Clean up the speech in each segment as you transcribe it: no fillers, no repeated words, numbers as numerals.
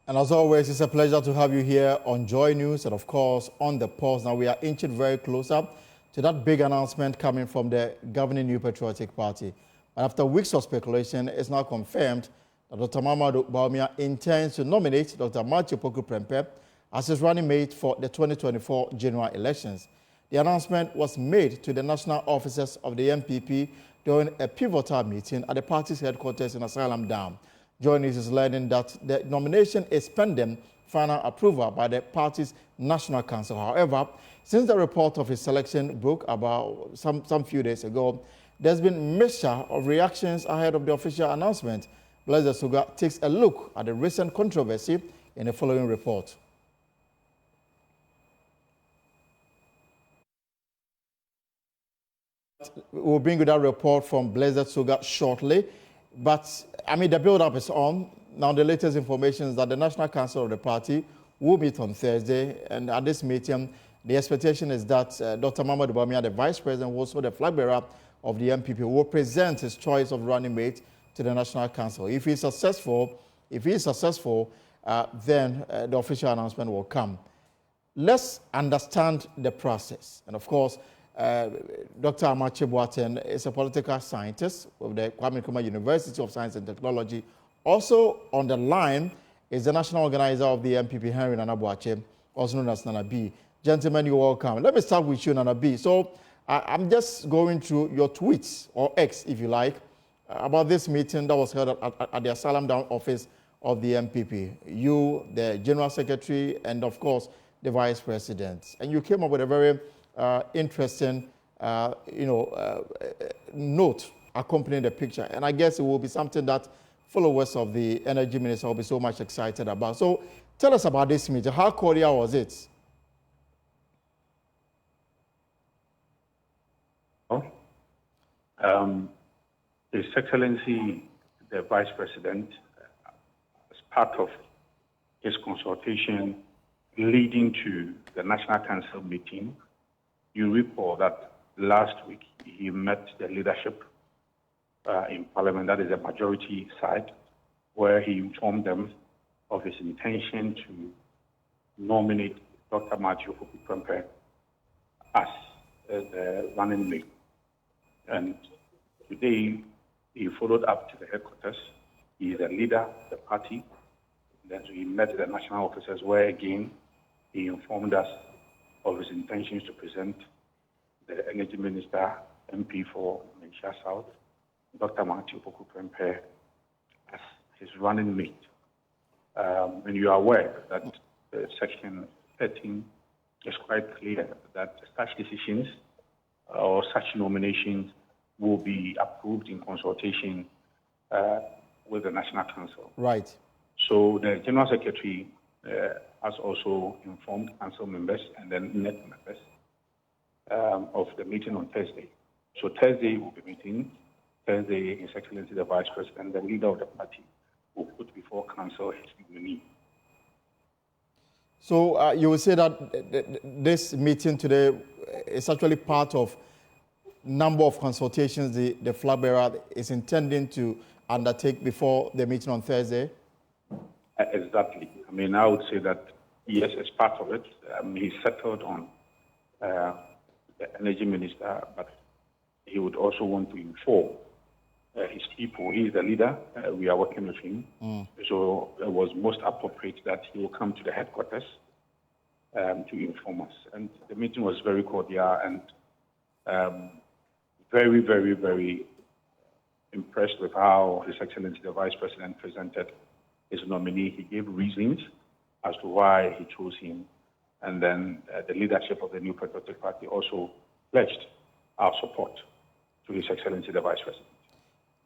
And as always, it's a pleasure to have you here on Joy News and, of course, on the Pulse. Now, we are inching very closer to that big announcement coming from the governing New Patriotic Party. But after weeks of speculation, it's now confirmed that Dr. Mamadou Bawumia intends to nominate Dr. Matthew Opoku Prempeh as his running mate for the 2024 general elections. The announcement was made to the national officers of the MPP during a pivotal meeting at the party's headquarters in Asylum Dam. Joy News is learning that the nomination is pending final approval by the party's National Council. However, since the report of his selection broke about some few days ago, there's been mixture of reactions ahead of the official announcement. Blessed Suga takes a look at the recent controversy in the following report. We'll bring you that report from Blessed Suga shortly. But, I mean, the build-up is on. Now, the latest information is that the National Council of the party will meet on Thursday. And at this meeting, the expectation is that Dr. Mamadou Bawumia, the Vice President, who also the flag bearer of the MPP, will present his choice of running mate to the National Council. If he's successful, then the official announcement will come. Let's understand the process. And, of course, Dr. Amache Boateng is a political scientist of the Kwame Nkrumah University of Science and Technology. Also on the line is the national organizer of the MPP, Henry Nana Boakye, also known as Nana B. Gentlemen, you're welcome. Let me start with you, Nana B. So I'm just going through your tweets, or X, if you like, about this meeting that was held at the Asylum Down office of the MPP. You, the General Secretary, and of course, the Vice President. And you came up with a very interesting, note accompanying the picture. And I guess it will be something that followers of the Energy Minister will be so much excited about. So tell us about this meeting. How cordial was it? His Excellency, the Vice President, as part of his consultation leading to the National Council meeting, you recall that last week he met the leadership in Parliament, that is the majority side, where he informed them of his intention to nominate Dr. Matthew Opoku Prempeh as the running mate. And today he followed up to the headquarters. He is a leader of the party. Then he met the national officers, where again he informed us of his intentions to present the Energy Minister, MP for Malaysia South, Dr. Matthew Opoku Prempeh, as his running mate. And you are aware that Section 13 is quite clear that such decisions or such nominations will be approved in consultation with the National Council. Right. So the General Secretary has also informed council members and then net members of the meeting on Thursday. So Thursday we'll be meeting. Thursday, His Excellency the Vice President, the leader of the party, will put before council his nominee. So you will say that this meeting today is actually part of number of consultations the flag bearer is intending to undertake before the meeting on Thursday? Exactly. I mean, I would say that, yes, it's part of it. He settled on the Energy Minister, but he would also want to inform his people. He is the leader. We are working with him. So it was most appropriate that he will come to the headquarters to inform us. And the meeting was very cordial and very, very, very impressed with how His Excellency the Vice President presented his nominee. He gave reasons as to why he chose him. And then the leadership of the New Patriotic Party also pledged our support to His Excellency the Vice President.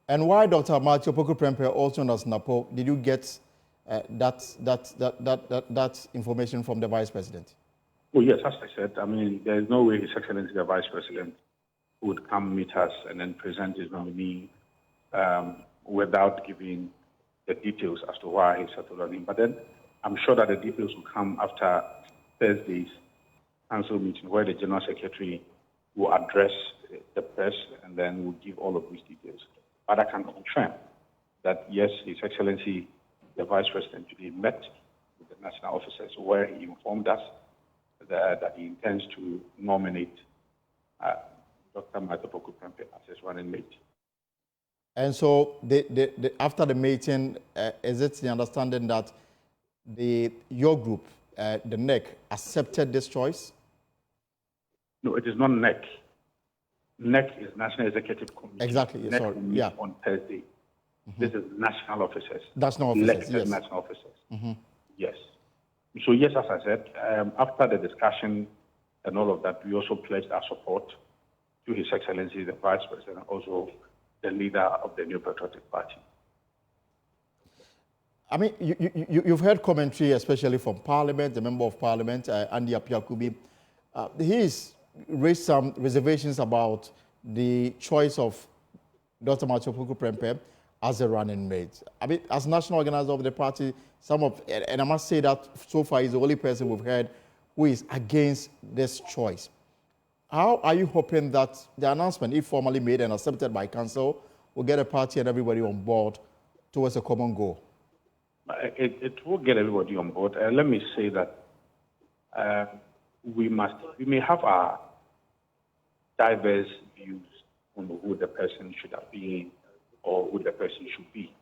And why Dr. Matthew Opoku Prempeh, also known as Napo, did you get that information from the Vice President? Well, yes, as I said, I mean, there is no way His Excellency the Vice President would come meet us and then present his nominee without giving the details as to why he settled on him. But then I'm sure that the details will come after Thursday's council meeting, where the General Secretary will address the press and then will give all of these details. But I can confirm that, yes, His Excellency, the Vice President, today met national officers, where he informed us that he intends to nominate Dr. Matopoku Prempeh as his running mate. And so, after the meeting, is it the understanding that your group, the NEC, accepted this choice? No, it is not NEC. NEC is National Executive Committee. Exactly, NEC sorry. will meet on Thursday. This is national officers. National officers, elected yes. national officers. Yes. So yes, as I said, after the discussion and all of that, we also pledged our support to His Excellency, the Vice President, also the leader of the New Patriotic Party. I mean, you've heard commentary, especially from Parliament, the Member of Parliament, Andy Apiakubi. He's raised some reservations about the choice of Dr. Matopoku Prempeh as a running mate. I mean, as national organizer of the party, and I must say that so far he's the only person we've heard who is against this choice. How are you hoping that the announcement, if formally made and accepted by council, will get a party and everybody on board towards a common goal? It will get everybody on board. Let me say that we may have our diverse views on who the person should have been or who the person should be.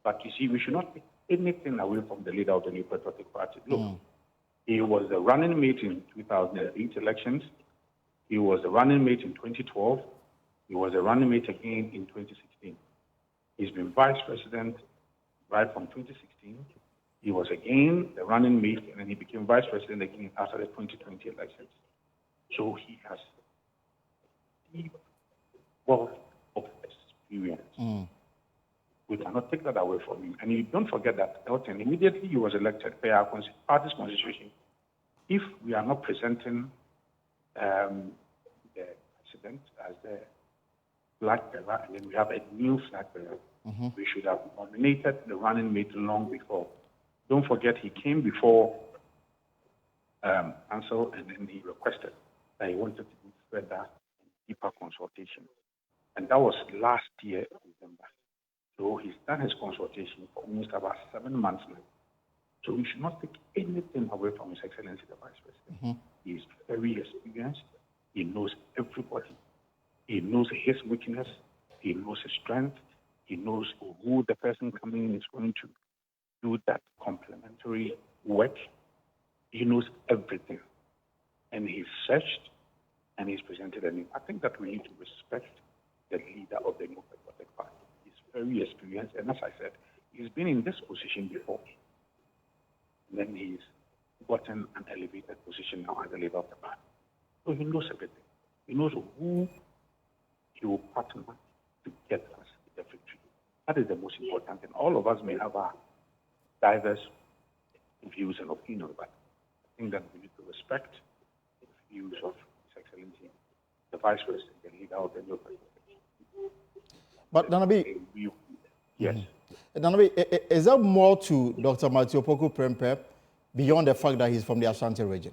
But you see, we should not take anything away from the leader of the New Patriotic Party. Look, he was the running mate in 2008 elections. He was the running mate in 2012. He was the running mate again in 2016. He's been vice president right from 2016. He was again the running mate, and then he became vice president again after the 2020 elections. So he has deep wealth of experience. We cannot take that away from him. And you don't forget that Elton, immediately he was elected by our party's constitution. If we are not presenting the president as the flag bearer, and then we have a new flag bearer, we should have nominated the running mate long before. Don't forget, he came before council, and then he requested that he wanted to do further deeper consultation. And that was last year, December. So he's done his consultation for almost about 7 months now. So we should not take anything away from His Excellency, the Vice President. He is very experienced. He knows everybody. He knows his weakness. He knows his strength. He knows who the person coming in is going to do that complementary work. He knows everything. And he's searched and he's presented a name. I think that we need to respect the leader of the New Patriotic Party. He's very experienced, and as I said, he's been in this position before. And then he's gotten an elevated position now as the leader of the party. So he knows everything. He knows who he will partner to get us the victory. That is the most important thing. All of us may have our diverse views and opinions, but I think that we need to respect the views of His Excellency, the Vice President, the leader of the New Patriotic. But Nanabi, yes. Nanabi, is there more to Dr. Matopoku Prempeh beyond the fact that he's from the Ashanti region?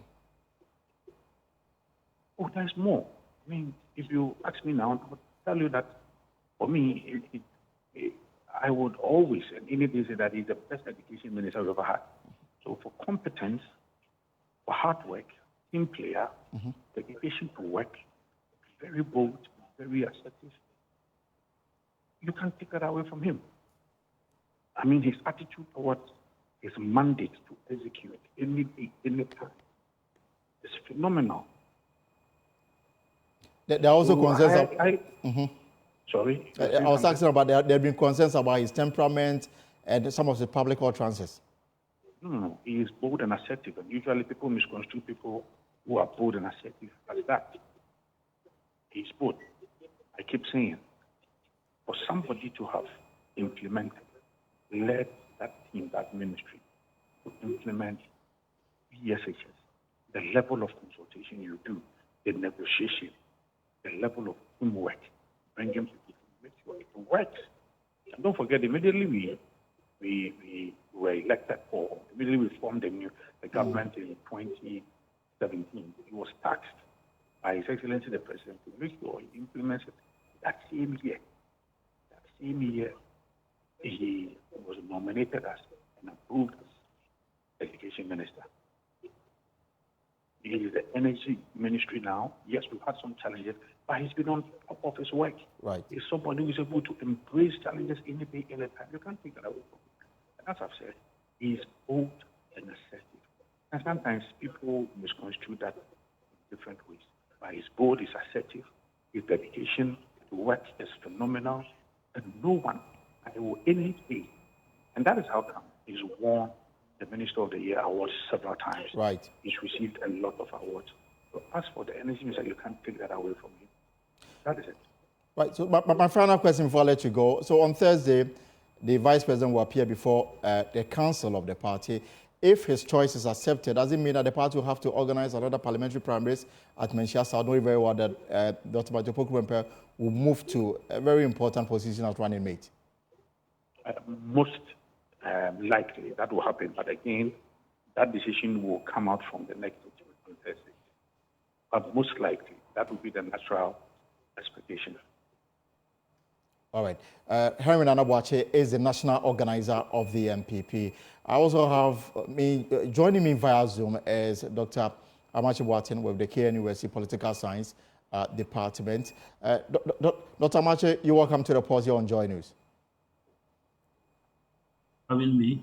Oh, there's more. I mean, if you ask me now, I would tell you that for me, I would always and any day say that he's the best education minister we've ever had. So for competence, for hard work, team player, dedication to work, very bold, very assertive, you can't take that away from him. I mean, his attitude towards his mandate to execute any day, any time is phenomenal. There are also concerns. Sorry? I was asking about there have been concerns about his temperament and some of the public utterances. No. He is bold and assertive, and usually people misconstrue people who are bold and assertive as that. He's bold. I keep saying, for somebody to have implemented, led that team, that ministry, to implement BSHS, the level of consultation you do, the negotiation, the level of teamwork, bringing people to make sure it works. And don't forget, immediately we were elected for, immediately we formed the government in 2017. He was tasked by His Excellency the President to make sure he implements it that same year. That same year, he was nominated as and approved as education Transportation Minister. He is the Energy Ministry now. Yes, we've had some challenges, but he's been on top of his work. Right. He's somebody who is able to embrace challenges any day, any time. You can't take that away from him. And as I've said, he's bold and assertive. And sometimes people misconstrue that in different ways. But he's bold, he's assertive, his dedication to work is phenomenal, and no one will any day. And that is how come he's won the Minister of the Year award several times. Right. He's received a lot of awards. So as for the energy minister, you can't take that away from him. That is it. Right. So my final question before I let you go. So on Thursday, the Vice President will appear before the council of the party. If his choice is accepted, does it mean that the party will have to organize another parliamentary primaries at Menchia? I know very well that Dr. Bajopo Kuempe will move to a very important position as running mate. Most likely that will happen, but again, that decision will come out from the next on Thursday. But most likely, that will be the natural expectation. All right. Henry Nanabuache is the national organizer of the MPP. I also have joining me via Zoom is Dr. Amachi Boateng with the KNUSC Political Science Department. Dr. Amachi, you're welcome to the pause here on Joy News. Having me.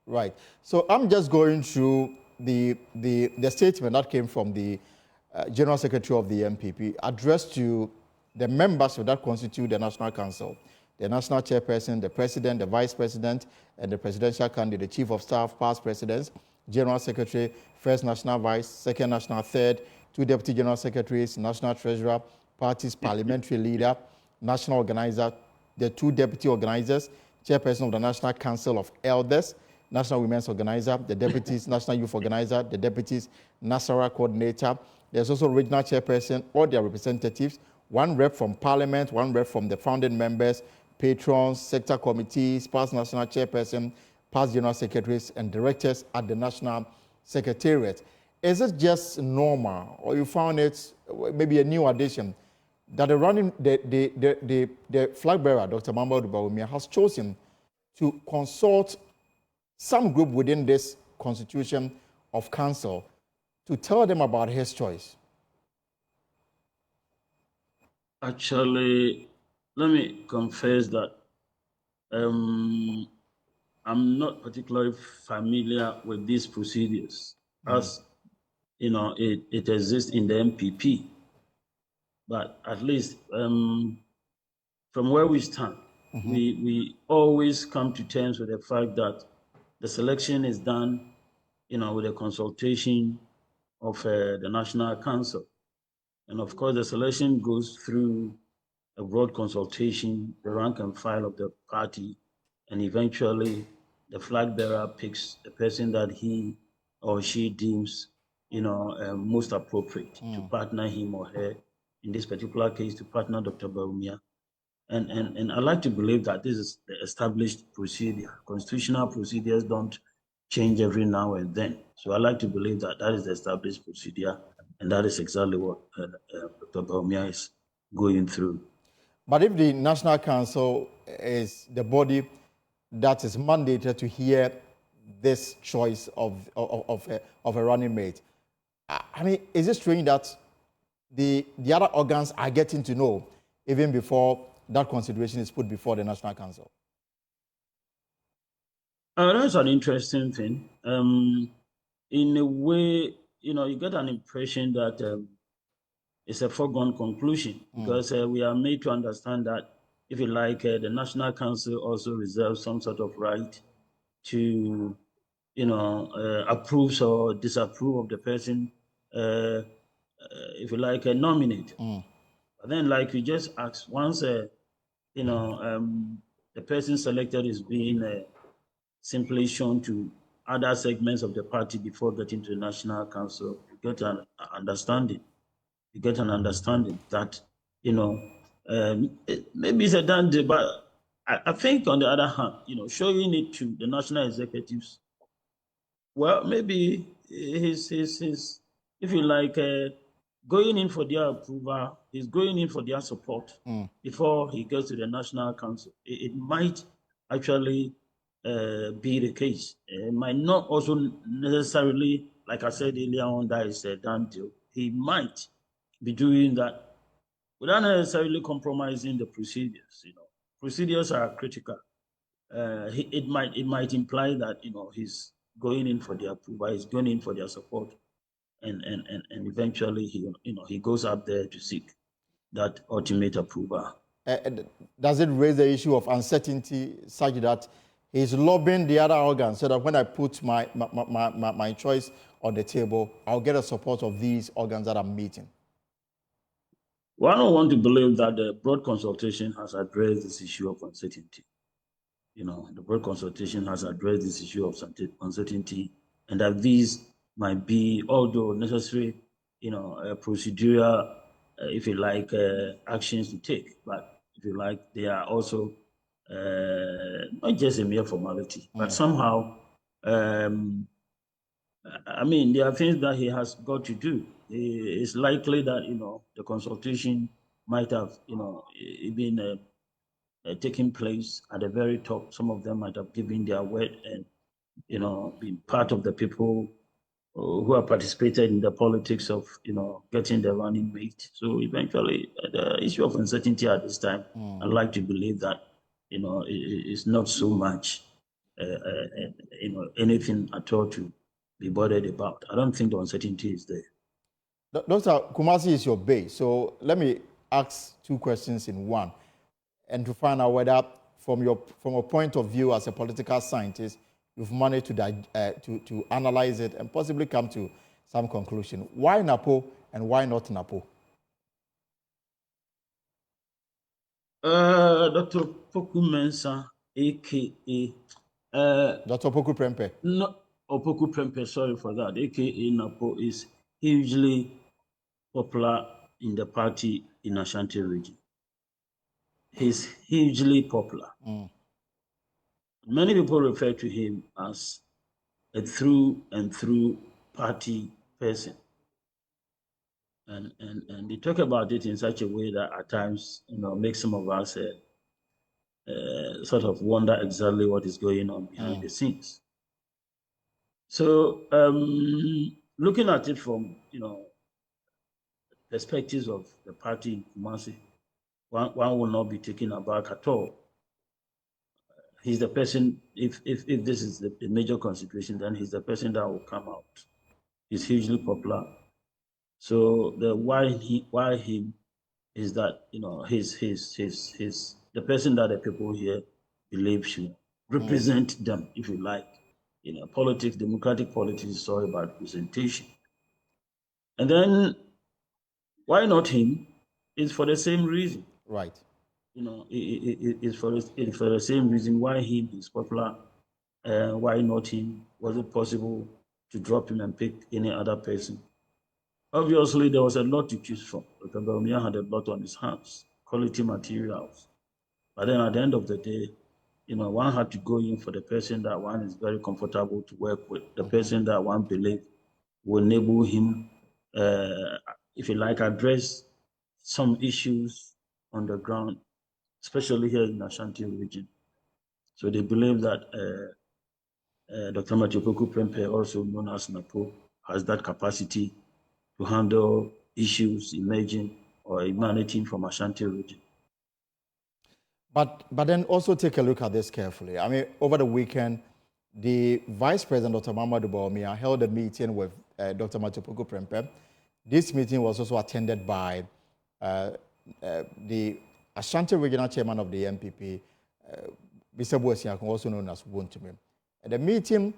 Right. So I'm just going through the statement that came from the General Secretary of the MPP addressed to the members that constitute the National Council, the National Chairperson, the President, the Vice President, and the Presidential Candidate, the Chief of Staff, past Presidents, General Secretary, First National Vice, Second National Third, 2 Deputy General Secretaries, National Treasurer, Party's Parliamentary Leader, National Organizer, the 2 Deputy Organizers, Chairperson of the National Council of Elders, National Women's Organizer, the Deputies, National Youth Organizer, the Deputies, National Coordinator. There's also Regional Chairperson or their representatives, 1 rep from Parliament, 1 rep from the founding members, patrons, sector committees, past National Chairperson, past General Secretaries, and directors at the National Secretariat. Is it just normal, or you found it maybe a new addition, that the flag bearer, Dr. Mamba Bawumia, has chosen to consult some group within this constitution of council to tell them about his choice? Actually, let me confess that I'm not particularly familiar with these procedures, as you know, it exists in the MPP. But at least from where we stand, we always come to terms with the fact that the selection is done, with a consultation of the National Council. And of course, the selection goes through a broad consultation, the rank and file of the party, and eventually the flag bearer picks the person that he or she deems, most appropriate to partner him or her. In this particular case, to partner Dr. Bawumia. And I like to believe that this is the established procedure. Constitutional procedures don't change every now and then. So I like to believe that that is the established procedure, and that is exactly what Dr. Bawumia is going through. But if the National Council is the body that is mandated to hear this choice of a running mate, I mean, is it strange that the other organs are getting to know even before that consideration is put before the National Council? That's an interesting thing. In a way, you get an impression that it's a foregone conclusion because we are made to understand that, if you like, the National Council also reserves some sort of right to, approve or disapprove of the person, if you like, nominate. But then, like you just asked, once, the person selected is being simply shown to other segments of the party before getting to the National Council, you get an understanding. You get an understanding that, maybe it's a done deal, but I think on the other hand, showing it to the national executives, well, maybe his if you like, going in for their approval, he's going in for their support before he gets to the National Council. It might actually be the case. It might not also necessarily, like I said earlier on, that is a done deal. He might be doing that without necessarily compromising the procedures. Procedures are critical. It might imply that he's going in for their approval, he's going in for their support, and eventually he goes up there to seek that ultimate approval. Does it raise the issue of uncertainty such that he's lobbying the other organs so that when I put my choice on the table, I'll get the support of these organs that I'm meeting? Well, I don't want to believe that the broad consultation has addressed this issue of uncertainty. The broad consultation has addressed this issue of uncertainty, and that these might be, although necessary, procedural, if you like, actions to take. But if you like, they are also not just a mere formality, but somehow, there are things that he has got to do. It's likely that the consultation might have been taking place at the very top. Some of them might have given their word and been part of the people who have participated in the politics of getting the running mate. So eventually, the issue of uncertainty at this time, I'd like to believe that it's not so much anything at all to be bothered about. I don't think the uncertainty is there. Dr. Kumasi is your base, so let me ask two questions in one, and to find out whether, from a point of view as a political scientist, you've managed to analyze it and possibly come to some conclusion. Why NAPO and why not NAPO? Dr. Poku Mensah, a.k.a. Dr. Poku Prempeh. No, Opoku Prempeh, sorry for that, a.k.a. NAPO, is hugely popular in the party in Ashanti region. He's hugely popular. Many people refer to him as a through and through party person. And they talk about it in such a way that at times, makes some of us sort of wonder exactly what is going on behind the scenes. So, looking at it from, perspectives of the party in Kumasi, one will not be taken aback at all. He's the person, if this is the major consideration, then he's the person that will come out. He's hugely popular. So the why him is that he's the person that the people here believe should represent them, if you like. Politics, democratic politics is all about representation. And then why not him? It's for the same reason. Right. It's for the same reason why him is popular. Why not him? Was it possible to drop him and pick any other person? Obviously, there was a lot to choose from. Dr. Bawumia had a lot on his hands, quality materials. But then at the end of the day, one had to go in for the person that one is very comfortable to work with, the person that one believes will enable him, if you like, address some issues on the ground, especially here in the Ashanti region. So they believe that Dr. Matthew Poku Prempeh, also known as NAPO, has that capacity to handle issues emerging or emanating from Ashanti region. But then also take a look at this carefully. Over the weekend, the Vice President, Dr. Mamadou Bawumia, held a meeting with Dr. Matthew Poku Prempeh. This meeting was also attended by the Ashanti Regional Chairman of the MPP, Mr. Boesiakon, also known as Wontumi. The meeting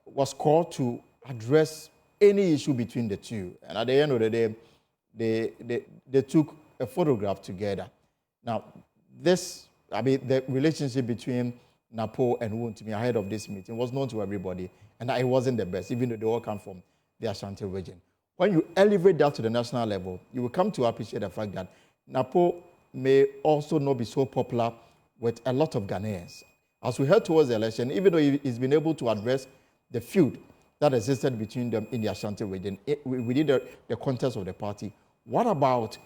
was called to address any issue between the two. And at the end of the day, they took a photograph together. Now, the relationship between NAPO and Wontumi ahead of this meeting was known to everybody, and that it wasn't the best, even though they all come from the Ashanti region. When you elevate that to the national level, you will come to appreciate the fact that NAPO may also not be so popular with a lot of Ghanaians. As we head towards the election, even though he's been able to address the feud that existed between them in the Ashanti region, within the context of the party, what about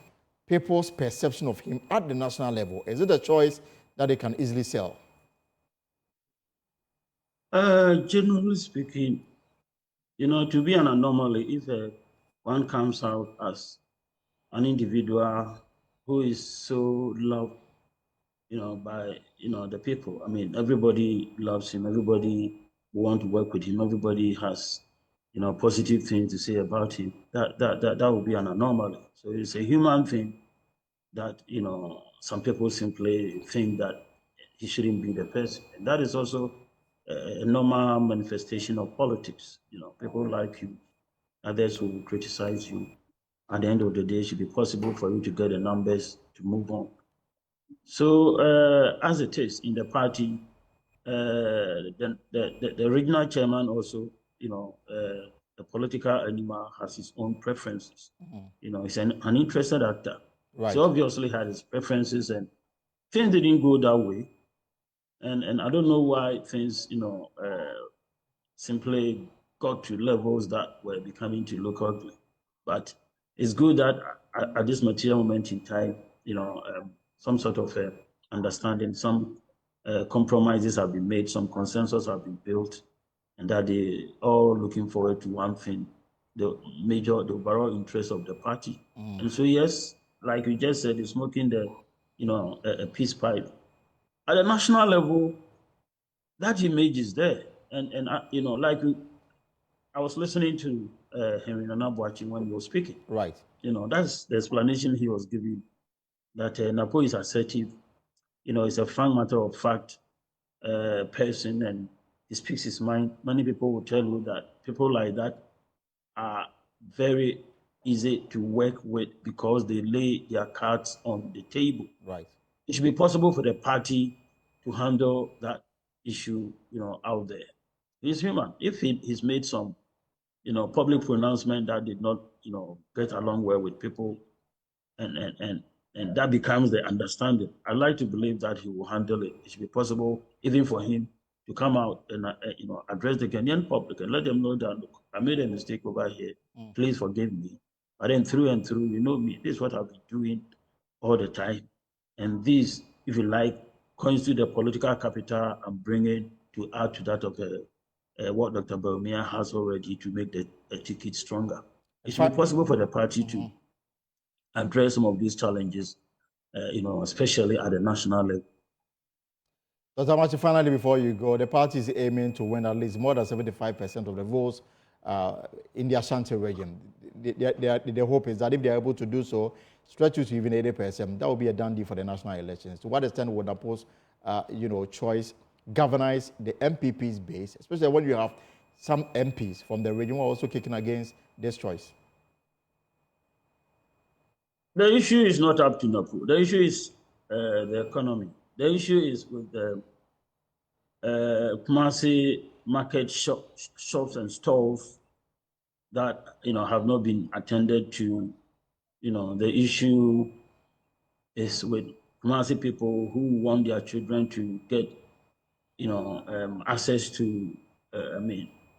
people's perception of him at the national level? Is it a choice that they can easily sell? Generally speaking, to be an anomaly, if one comes out as an individual who is so loved, by, the people. I mean, everybody loves him. Everybody want to work with him. Everybody has, positive things to say about him. That would be an anomaly. So it's a human thing that, some people simply think that he shouldn't be the person. And that is also a normal manifestation of politics. People like you, others will criticize you. At the end of the day, it should be possible for you to get the numbers to move on. So as it is in the party, the regional chairman also, the political animal has his own preferences. He's an interested actor. Right. So obviously had his preferences, and things didn't go that way. And I don't know why things, simply got to levels that were becoming to look ugly. But it's good that at this material moment in time, some sort of understanding, some compromises have been made, some consensus have been built, and that they all looking forward to one thing, the overall interest of the party. And so, yes, like you just said, you're smoking a peace pipe. At the national level, that image is there. And like I was listening to Henry Nanabuachi when he was speaking. Right. That's the explanation he was giving, that Napo is assertive, it's a frank matter of fact person, and he speaks his mind. Many people will tell you that people like that are very easy to work with because they lay their cards on the table. Right. It should be possible for the party to handle that issue, out there. He's human. If he's made some, public pronouncement that did not, get along well with people, and that becomes the understanding, I'd like to believe that he will handle it. It should be possible even for him to come out and, address the Kenyan public and let them know that, look, I made a mistake over here. Please forgive me. But then through and through, me, this is what I've been doing all the time. And this, if you like, constitute the political capital and bring it to add to that of what Dr. Baumia has already to make the ticket stronger. It should be possible for the party to address some of these challenges, especially at the national level. Dr. Amachi, finally, before you go, the party is aiming to win at least more than 75% of the votes in the Ashanti region. The hope is that if they're able to do so, stretch it to even 80%, that will be a done deal for the national elections. To what extent would Napo's, choice galvanize the MPP's base, especially when you have some MPs from the region who are also kicking against this choice? The issue is not up to Napo. The issue is the economy. The issue is with the Kumasi market shops and stalls that have not been attended to. The issue is with Kumasi people who want their children to get access to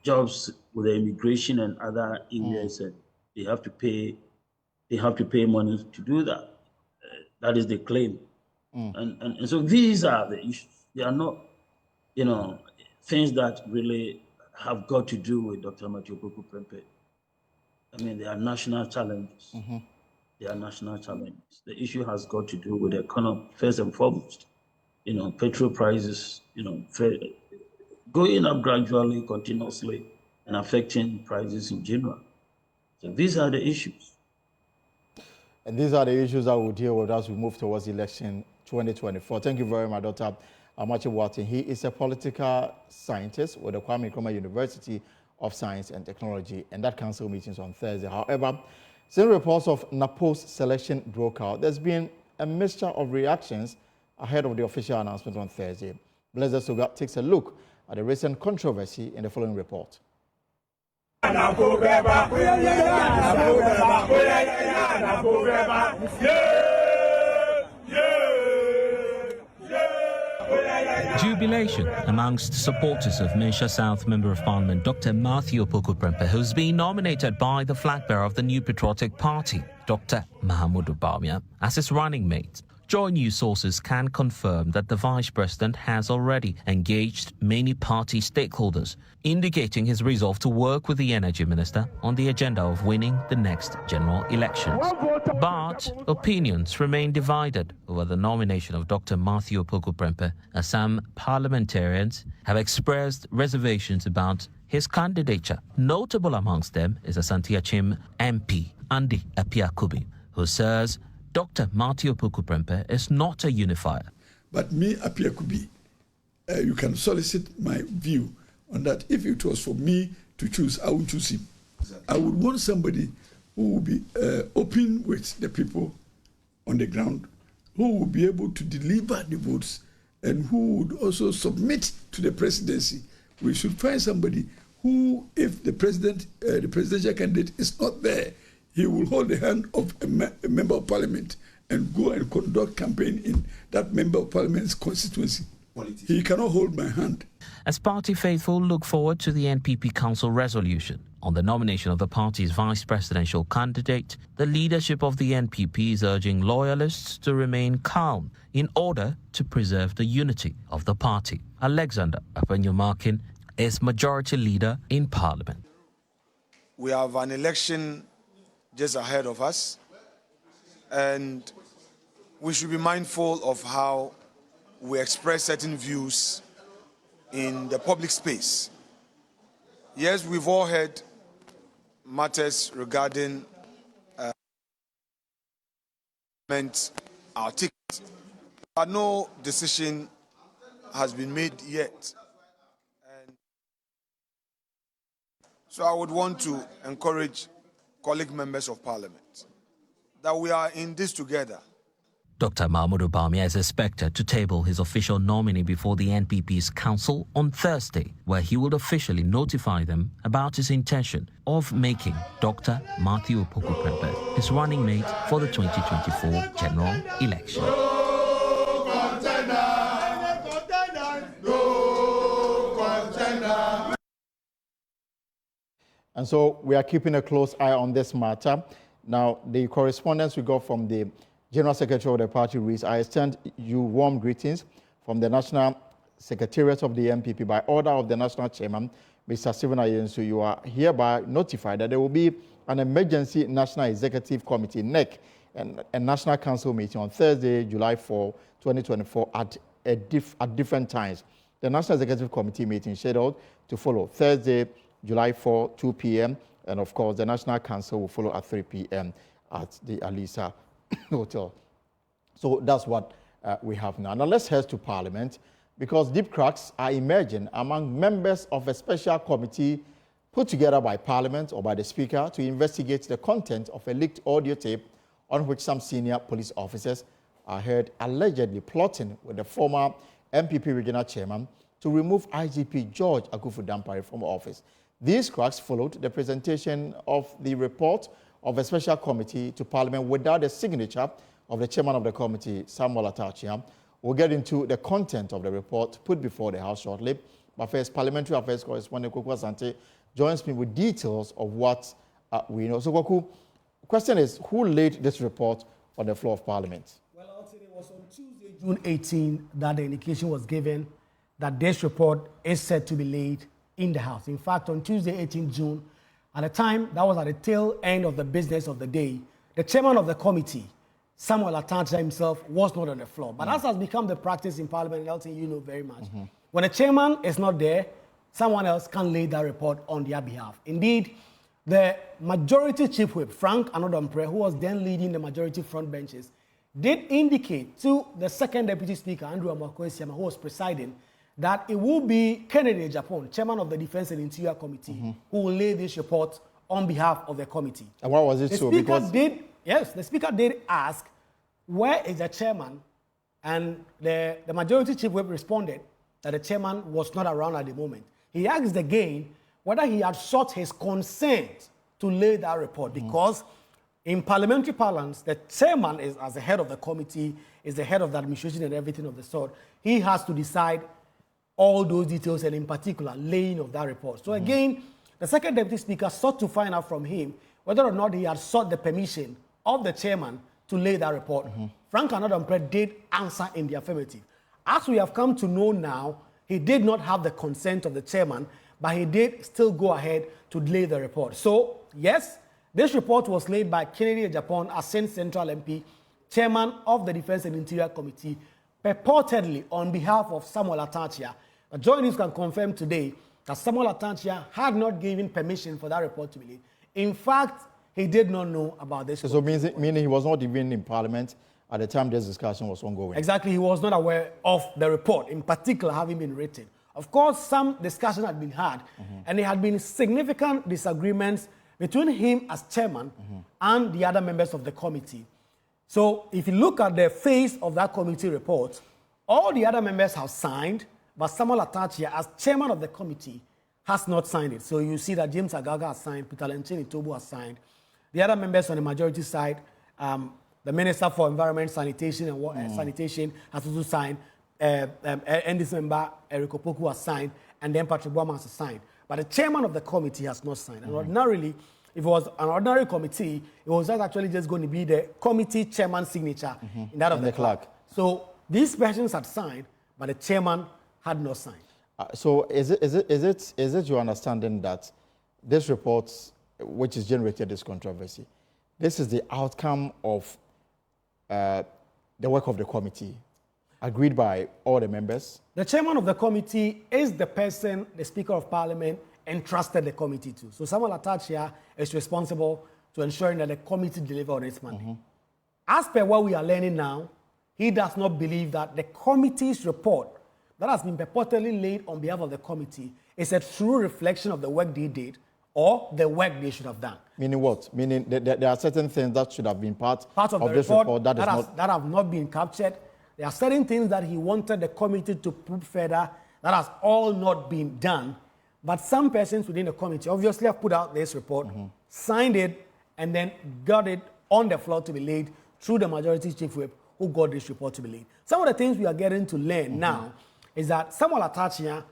jobs with the immigration and other areas, and they have to pay money to do that. That is the claim. And so these are the issues. They are not, things that really have got to do with Dr. Matthew Opoku Prempeh. They are national challenges. They are national challenges. The issue has got to do with the economy, first and foremost. Petrol prices, going up gradually, continuously, and affecting prices in general. So these are the issues. And these are the issues that we'll deal with as we move towards election 2024. Thank you very much, Dr. Amachi Watson. He is a political scientist with the Kwame Nkrumah University of Science and Technology, and that council meetings on Thursday. However, since reports of Napo's selection broke out, there's been a mixture of reactions ahead of the official announcement on Thursday. Blazer Suga takes a look at the recent controversy in the following report. Jubilation amongst supporters of Misha South Member of Parliament Dr. Matthew Opoku Prempeh, who's been nominated by the flag bearer of the New Patriotic Party, Dr. Mahamudu Bawumia, as his running mate. Joy News sources can confirm that the Vice President has already engaged many party stakeholders, indicating his resolve to work with the Energy Minister on the agenda of winning the next general elections. But opinions remain divided over the nomination of Dr. Matthew Opoku Prempeh, as some parliamentarians have expressed reservations about his candidature. Notable amongst them is Asante Achim MP Andy Apiakubi, who says Dr. Matthew Opoku Prempeh is not a unifier. But me, Apiakubi, you can solicit my view on that. If it was for me to choose, I would choose him. I would want somebody who will be open with the people on the ground, who will be able to deliver the votes, and who would also submit to the presidency. We should find somebody who, if the presidential candidate is not there, he will hold the hand of a member of parliament and go and conduct campaign in that member of parliament's constituency. He cannot hold my hand. As party faithful look forward to the NPP Council resolution on the nomination of the party's vice presidential candidate, the leadership of the NPP is urging loyalists to remain calm in order to preserve the unity of the party. Alexander Apenyomarkin is majority leader in parliament. We have an election just ahead of us, and we should be mindful of how we express certain views in the public space. Yes, we've all heard matters regarding our ticket, but no decision has been made yet. And so I would want to encourage colleague members of parliament that we are in this together. Dr. Mahmoud Bamia is expected to table his official nominee before the NPP's council on Thursday, where he will officially notify them about his intention of making Dr. Matthew Opoku Prempeh his running mate for the 2024 general election. And so we are keeping a close eye on this matter. Now, the correspondence we got from the General Secretary of the party reads, I extend you warm greetings from the National Secretariat of the NPP by order of the National Chairman, Mr. Stephen Ayensu. You are hereby notified that there will be an emergency National Executive Committee, NEC, and a National Council meeting on Thursday, July 4, 2024 at different times. The National Executive Committee meeting is scheduled to follow Thursday, July 4, 2 p.m. And of course, the National Council will follow at 3 p.m. at the Alisa Hotel. So that's what we have now. Now let's head to Parliament, because deep cracks are emerging among members of a special committee put together by Parliament or by the Speaker to investigate the content of a leaked audio tape on which some senior police officers are heard allegedly plotting with the former NPP regional chairman to remove IGP George Akufu-Dampare from office. These cracks followed the presentation of the report of a special committee to Parliament without the signature of the chairman of the committee, Samuel Atachia. We'll get into the content of the report put before the House shortly. But first, Parliamentary Affairs correspondent Kwaku Asante joins me with details of what we know. So, Kwaku, the question is, who laid this report on the floor of Parliament? Well, I'll say it was on Tuesday, June 18, that the indication was given that this report is said to be laid in the House. In fact, on Tuesday, 18 June, at the time, that was at the tail end of the business of the day, the chairman of the committee, Samuel Atachia himself, was not on the floor. But as has become the practice in Parliament, and I'll say you know very much, when a chairman is not there, someone else can lay that report on their behalf. Indeed, the majority chief whip, Frank Anodompre, who was then leading the majority front benches, did indicate to the second deputy speaker, Andrew Amakwesiama, who was presiding, that it will be Kennedy Japan, chairman of the Defense and Interior Committee, who will lay this report on behalf of the committee. And why was it so? The speaker did ask, where is the chairman? And the majority chief whip responded that the chairman was not around at the moment. He asked again whether he had sought his consent to lay that report, because in parliamentary parlance, the chairman is, as the head of the committee, is the head of the administration and everything of the sort. He has to decide all those details, and in particular, laying of that report. So again, the second deputy speaker sought to find out from him whether or not he had sought the permission of the chairman to lay that report. Frank Anadampreh did answer in the affirmative. As we have come to know now, he did not have the consent of the chairman, but he did still go ahead to lay the report. So, yes, this report was laid by Kennedy Japan, Ascent Central MP, chairman of the Defense and Interior Committee, purportedly on behalf of Samuel Atachia. But Joy News can confirm today that Samuel Atachia had not given permission for that report to be laid. In fact, he did not know about this. So meaning he was not even in Parliament at the time this discussion was ongoing. Exactly, he was not aware of the report, in particular having been written. Of course, some discussion had been had, and there had been significant disagreements between him as chairman and the other members of the committee. So if you look at the face of that committee report, all the other members have signed, but Samuel Atachia, as chairman of the committee, has not signed it. So you see that James Agaga has signed, Peter Lenchini Tobu has signed. The other members on the majority side, the Minister for Environment, Sanitation and Sanitation has also signed. NDC member Eric Opoku has signed, and then Patrick Boama has signed. But the chairman of the committee has not signed. And ordinarily, if it was an ordinary committee, it was actually just going to be the committee chairman's signature in that of the clerk. So these persons had signed, but the chairman had not signed. So is it your understanding that this report, which has generated this controversy, this is the outcome of the work of the committee, agreed by all the members? The chairman of the committee is the person the Speaker of Parliament entrusted the committee to. So Samuel Atachia is responsible to ensuring that the committee deliver on its mandate. As per what we are learning now, he does not believe that the committee's report that has been purportedly laid on behalf of the committee is a true reflection of the work they did or the work they should have done. Meaning what? Meaning there are certain things that should have been part of the this report that have not been captured. There are certain things that he wanted the committee to prove further that has all not been done. But some persons within the committee obviously have put out this report, signed it, and then got it on the floor to be laid through the majority chief whip who got this report to be laid. Some of the things we are getting to learn now is that Samuel Atachia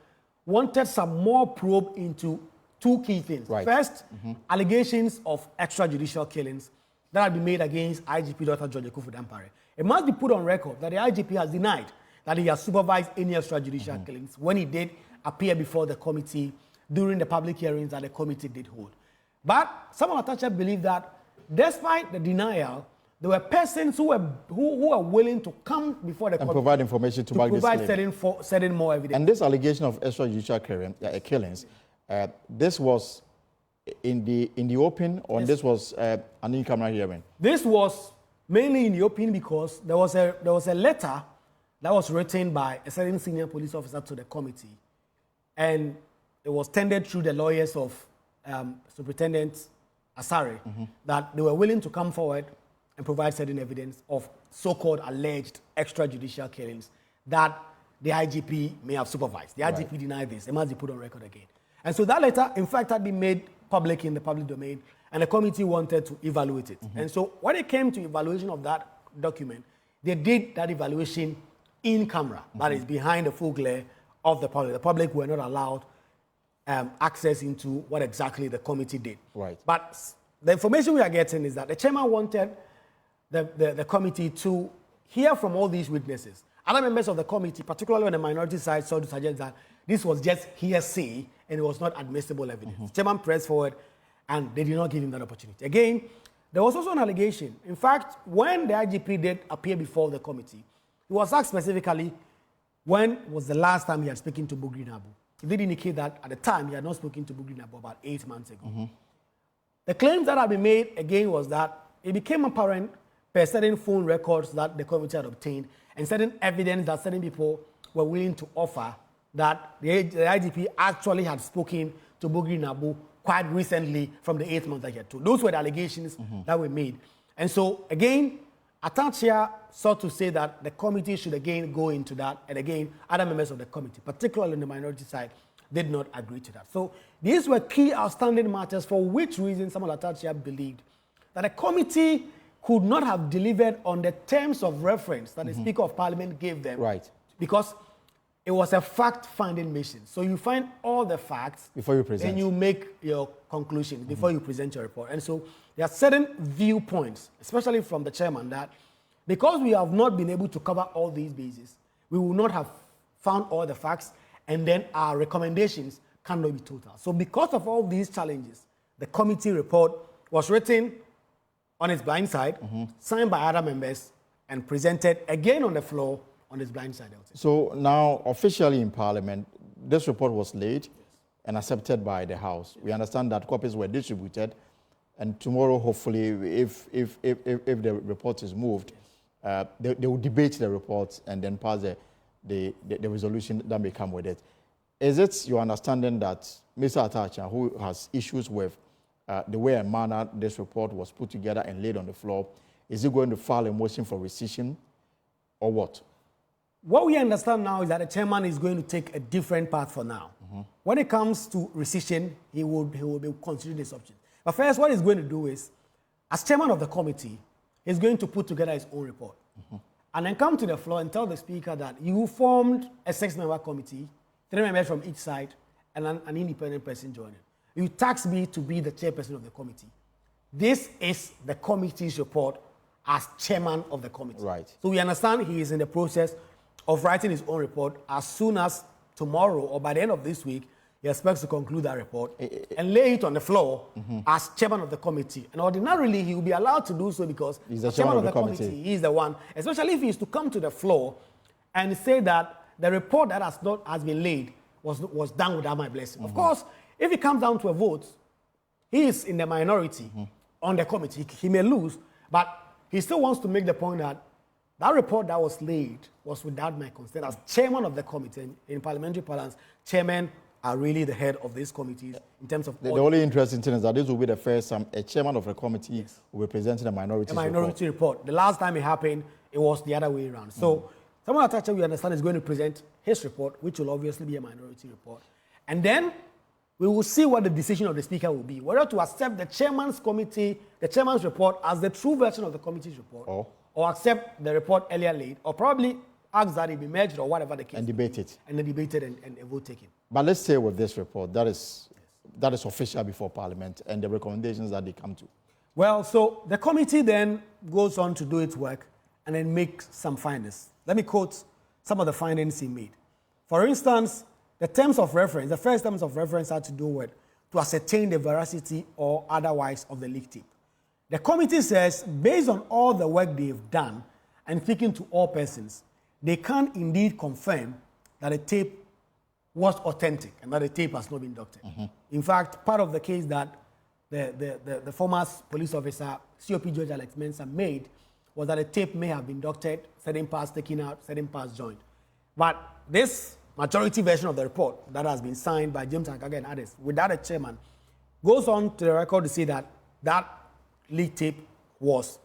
wanted some more probe into two key things. Right. First, allegations of extrajudicial killings that have been made against IGP Dr. George Ekufu-Dampare. It must be put on record that the IGP has denied that he has supervised any extrajudicial killings when he did appear before the committee during the public hearings that the committee did hold. But Samuel Atachia believed that despite the denial, there were persons who were willing to come before the committee and provide information to provide certain more evidence. And this allegation of extrajudicial killings, this was in the open, or this was an in-camera hearing? This was mainly in the open because there was a letter that was written by a certain senior police officer to the committee, and it was tendered through the lawyers of Superintendent Asare that they were willing to come forward and provide certain evidence of so-called alleged extrajudicial killings that the IGP may have supervised. The IGP denied this. It must be put on record again. And so that letter, in fact, had been made public in the public domain, and the committee wanted to evaluate it. And so when it came to evaluation of that document, they did that evaluation in camera, that is behind the full glare of the public. The public were not allowed access into what exactly the committee did. Right. But the information we are getting is that the chairman wanted the committee to hear from all these witnesses. Other members of the committee, particularly on the minority side, sought to suggest that this was just hearsay and it was not admissible evidence. The chairman pressed forward and they did not give him that opportunity. Again, there was also an allegation. In fact, when the IGP did appear before the committee, he was asked specifically when was the last time he had spoken to Bugri Nabu. He did indicate that at the time he had not spoken to Bugri Nabu about 8 months ago. The claims that had been made again was that it became apparent per certain phone records that the committee had obtained and certain evidence that certain people were willing to offer that the IGP actually had spoken to Bugri Nabu quite recently from the 8 months that he had told. Those were the allegations that were made. And so, again, Atachia sought to say that the committee should again go into that, and again, other members of the committee, particularly on the minority side, did not agree to that. So these were key outstanding matters for which reason Samuel Atachia believed that the committee could not have delivered on the terms of reference that the Speaker of Parliament gave them. Right. Because it was a fact-finding mission. So you find all the facts before you present, and you make your conclusions before you present your report. And so there are certain viewpoints, especially from the chairman, that because we have not been able to cover all these bases, we will not have found all the facts, and then our recommendations cannot be total. So because of all these challenges, the committee report was written on its blind side, signed by other members, and presented again on the floor on its blind side. So now, officially in Parliament, this report was laid and accepted by the House. We understand that copies were distributed, and tomorrow, hopefully, if the report is moved, they will debate the report and then pass the resolution that may come with it. Is it your understanding that Mr. Atacha, who has issues with the way and manner this report was put together and laid on the floor, is he going to file a motion for rescission or what? What we understand now is that the chairman is going to take a different path for now. When it comes to rescission, he will be considering this option. But first, what he's going to do is, as chairman of the committee, he's going to put together his own report. And then come to the floor and tell the speaker that you formed a 6-member committee, 3 members from each side, and an independent person joining. You tasked me to be the chairperson of the committee. This is the committee's report as chairman of the committee. Right. So we understand he is in the process of writing his own report. As soon as tomorrow or by the end of this week, he expects to conclude that report and lay it on the floor as chairman of the committee. And ordinarily, he will be allowed to do so because he's the chairman of the committee, he is the one, especially if he is to come to the floor and say that the report that has been laid was done without my blessing. Of course, if it comes down to a vote, he is in the minority on the committee. He may lose, but he still wants to make the point that that report that was laid was without my consent. As chairman of the committee, in parliamentary parlance, chairmen are really the head of these committees in terms of... The only interesting thing is that this will be the first time a chairman of a committee will be presenting a minority report. The last time it happened, it was the other way around. So, Samuel Atacha, we understand, is going to present his report, which will obviously be a minority report. And then we will see what the decision of the speaker will be, whether to accept the chairman's report as the true version of the committee's report, or accept the report earlier laid, or probably ask that it be merged or whatever the case. And debate it. And then debate it and a vote taken. But let's stay with this report. That is official before Parliament and the recommendations that they come to. Well, so the committee then goes on to do its work and then make some findings. Let me quote some of the findings he made. For instance, the terms of reference, the first terms of reference had to do with to ascertain the veracity or otherwise of the leak tape. The committee says, based on all the work they've done and speaking to all persons, they can indeed confirm that the tape was authentic and that the tape has not been doctored. In fact, part of the case that the former police officer, COP George Alex Mensah, made was that the tape may have been doctored, certain parts taken out, certain parts joined. But this majority version of the report that has been signed by James Ankaga and others, without a chairman, goes on to the record to say that that leak tape was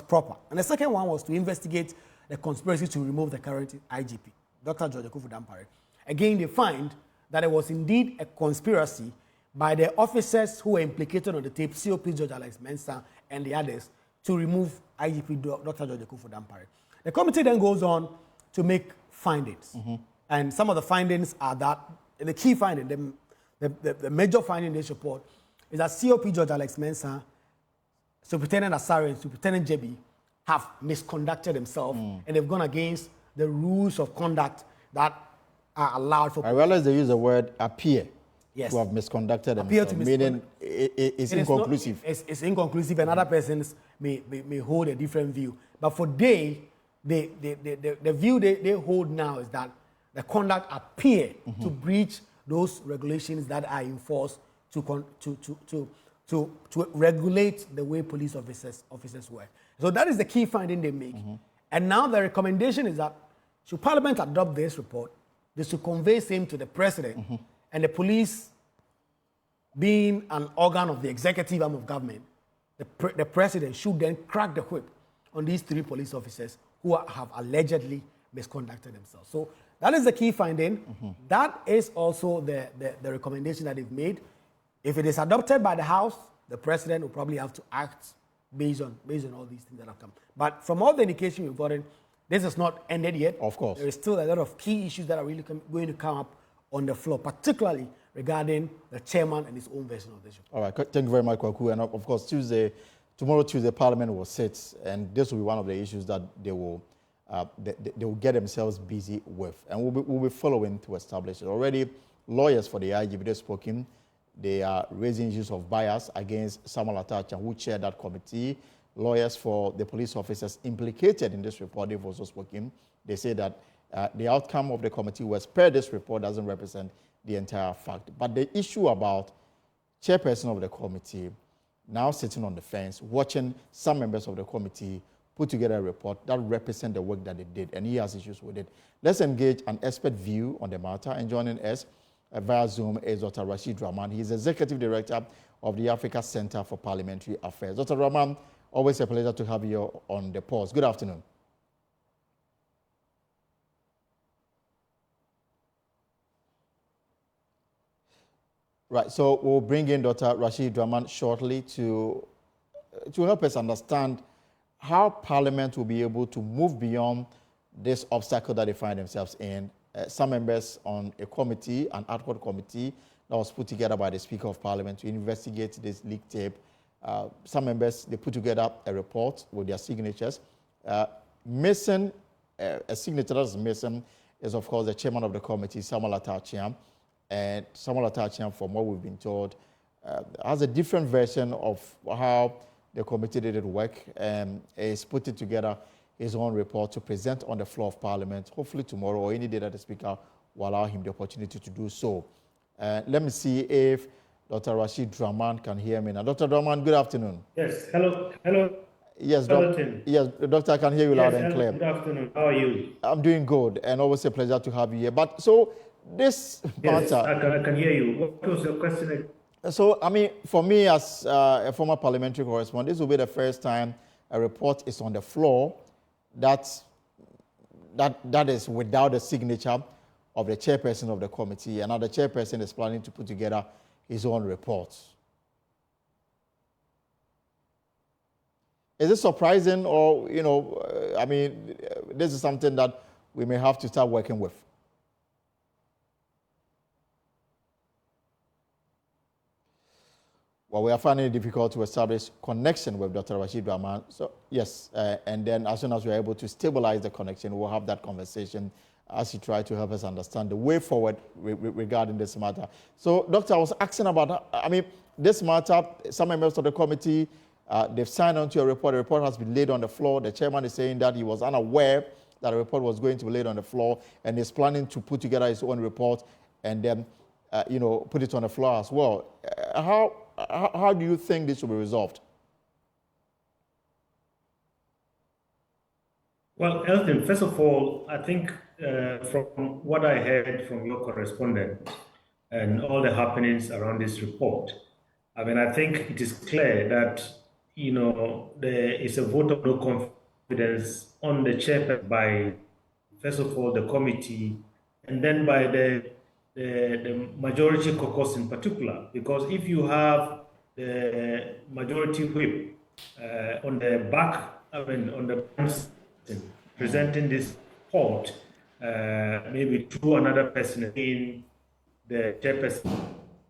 proper. And the second one was to investigate the conspiracy to remove the current IGP, Dr. George Akuffo Dampare. Again, they find that it was indeed a conspiracy by the officers who were implicated on the tape, COP George Alex Mensah and the others, to remove IGP Dr. George Akuffo Dampare. The committee then goes on to make findings. And some of the findings are that, the key finding, the major finding in this report is that COP George Alex Mensah, Superintendent Asari and Superintendent Jebi have misconducted themselves and they've gone against the rules of conduct that are allowed for... I realize they use the word appear yes. to have misconducted themselves, meaning it's inconclusive. It's inconclusive and other persons may hold a different view. But for the view they hold now is that the conduct appear to breach those regulations that are enforced to regulate the way police officers work. So that is the key finding they make. And now the recommendation is that should Parliament adopt this report, they should convey same to the President, and the police, being an organ of the executive arm of government, the President should then crack the whip on these 3 police officers who have allegedly misconducted themselves. So that is the key finding. That is also the recommendation that they've made. If it is adopted by the House, the President will probably have to act based on all these things that have come. But from all the indication we've gotten, this is not ended yet. Of course. There is still a lot of key issues that are really going to come up on the floor, particularly regarding the chairman and his own version of this report. All right, thank you very much, Kwaku. And of course, tomorrow Tuesday, Parliament will sit, and this will be one of the issues that they will get themselves busy with, and we'll be following to establish it. Already, lawyers for the IGP have spoken. They are raising issues of bias against Samuel Atachan, who chaired that committee. Lawyers for the police officers implicated in this report, they've also spoken. They say that the outcome of the committee was per this report doesn't represent the entire fact. But the issue about chairperson of the committee now sitting on the fence, watching some members of the committee put together a report that represents the work that they did, and he has issues with it. Let's engage an expert view on the matter, and joining us via Zoom is Dr. Rashid Rahman. He's Executive Director of the Africa Center for Parliamentary Affairs. Dr. Rahman, always a pleasure to have you on the pause. Good afternoon. Right, so we'll bring in Dr. Rashid Rahman shortly to help us understand how Parliament will be able to move beyond this obstacle that they find themselves in. Some members on a committee, an ad hoc committee, that was put together by the Speaker of Parliament to investigate this leaked tape. Some members, they put together a report with their signatures. Missing, a signature that is missing is, of course, the chairman of the committee, Samuel Atachan. And Samuel Atachan, from what we've been told, has a different version of how the committee did its work, and is putting together his own report to present on the floor of Parliament, hopefully tomorrow or any day that the Speaker will allow him the opportunity to do so. Let me see if Dr. Rashid Rahman can hear me now. Dr. Rahman, good afternoon. Yes, hello. Yes, yes, Doctor, I can hear you loud and clear. Good afternoon. How are you? I'm doing good, and always a pleasure to have you here. But so this Yes, matter, I can hear you. What was your question? So, I mean, for me as a former parliamentary correspondent, this will be the first time a report is on the floor that is without the signature of the chairperson of the committee, and now the chairperson is planning to put together his own report. Is it surprising, or, I mean, this is something that we may have to start working with? Well, we are finding it difficult to establish connection with Dr. Rashid Rahman. So, yes, and then as soon as we're able to stabilize the connection, we'll have that conversation as you try to help us understand the way forward regarding this matter. So, Doctor, I was asking about, I mean, this matter, some members of the committee, they've signed on to a report. The report has been laid on the floor. The chairman is saying that he was unaware that a report was going to be laid on the floor, and is planning to put together his own report and then, put it on the floor as well. How do you think this will be resolved? Well, Elton, first of all, I think from what I heard from your correspondent and all the happenings around this report, I mean, I think it is clear that, there is a vote of no confidence on the chairperson by, first of all, the committee, and then by the majority caucus in particular, because if you have the majority whip on the back, on the presenting this report, maybe through another person in the chairperson,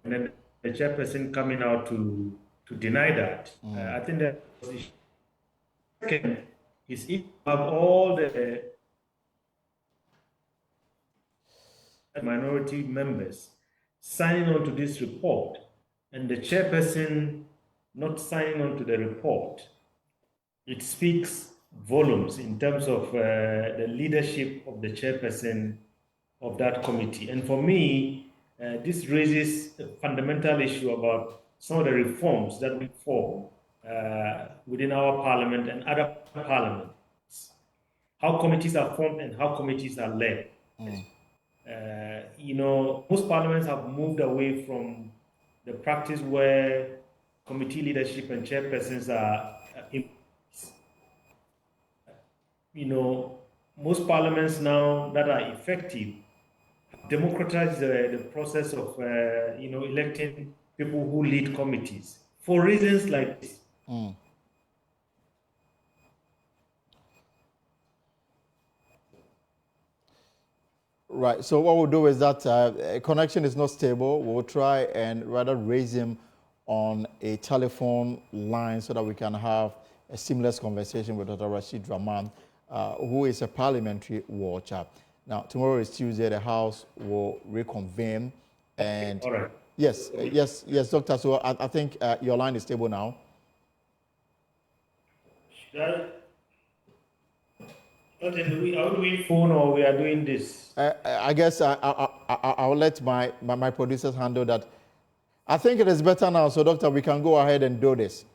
and then the chairperson coming out to deny that. I think that is if you have all the minority members signing on to this report and the chairperson not signing on to the report, it speaks volumes in terms of the leadership of the chairperson of that committee. And for me, this raises a fundamental issue about some of the reforms that we form within our parliament and other parliaments. How committees are formed and how committees are led. Most parliaments have moved away from the practice where committee leadership and chairpersons are most parliaments now that are effective democratize the process of electing people who lead committees for reasons like this. Right. So what we'll do is that connection is not stable. We'll try and rather raise him on a telephone line so that we can have a seamless conversation with Dr. Rashid Rahman, who is a parliamentary watcher. Now, tomorrow is Tuesday. The House will reconvene. And all right. Yes, Doctor. So I think your line is stable now. Should are we doing phone or we are doing this? I guess I'll let my producers handle that. I think it is better now. So, Doctor, we can go ahead and do this.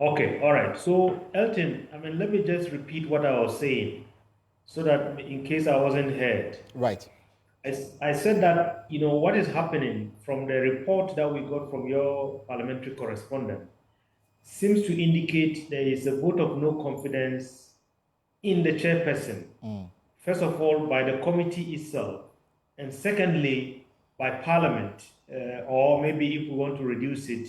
Okay, all right. So, Elton, let me just repeat what I was saying so that in case I wasn't heard. Right. I said that, what is happening from the report that we got from your parliamentary correspondent seems to indicate there is a vote of no confidence in the chairperson. First of all, by the committee itself, and secondly, by Parliament, or maybe if we want to reduce it,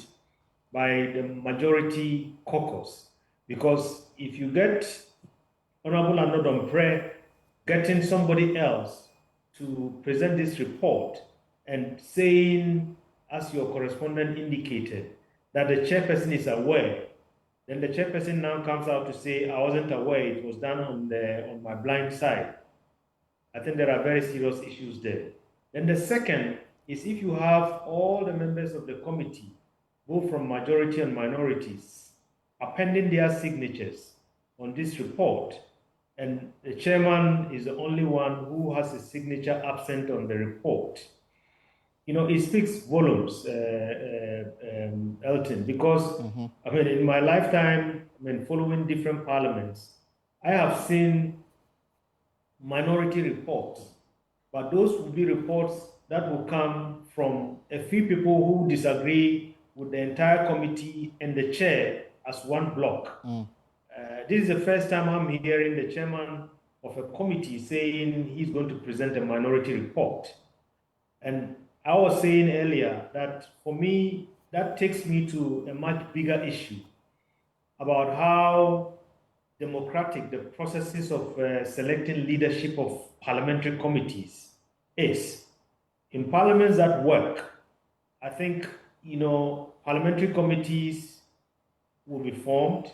by the majority caucus. Because if you get Honorable Anodom Pre getting somebody else to present this report and saying, as your correspondent indicated, that the chairperson is aware, then the chairperson now comes out to say, I wasn't aware, it was done on my blind side. I think there are very serious issues there. Then the second is if you have all the members of the committee, both from majority and minorities, appending their signatures on this report, and the chairman is the only one who has a signature absent on the report, it speaks volumes, Elton, because, in my lifetime, following different parliaments, I have seen minority reports, but those will be reports that will come from a few people who disagree with the entire committee and the chair as one block. This is the first time I'm hearing the chairman of a committee saying he's going to present a minority report. And I was saying earlier that for me, that takes me to a much bigger issue about how democratic the processes of selecting leadership of parliamentary committees is. In parliaments that work, I think, parliamentary committees will be formed,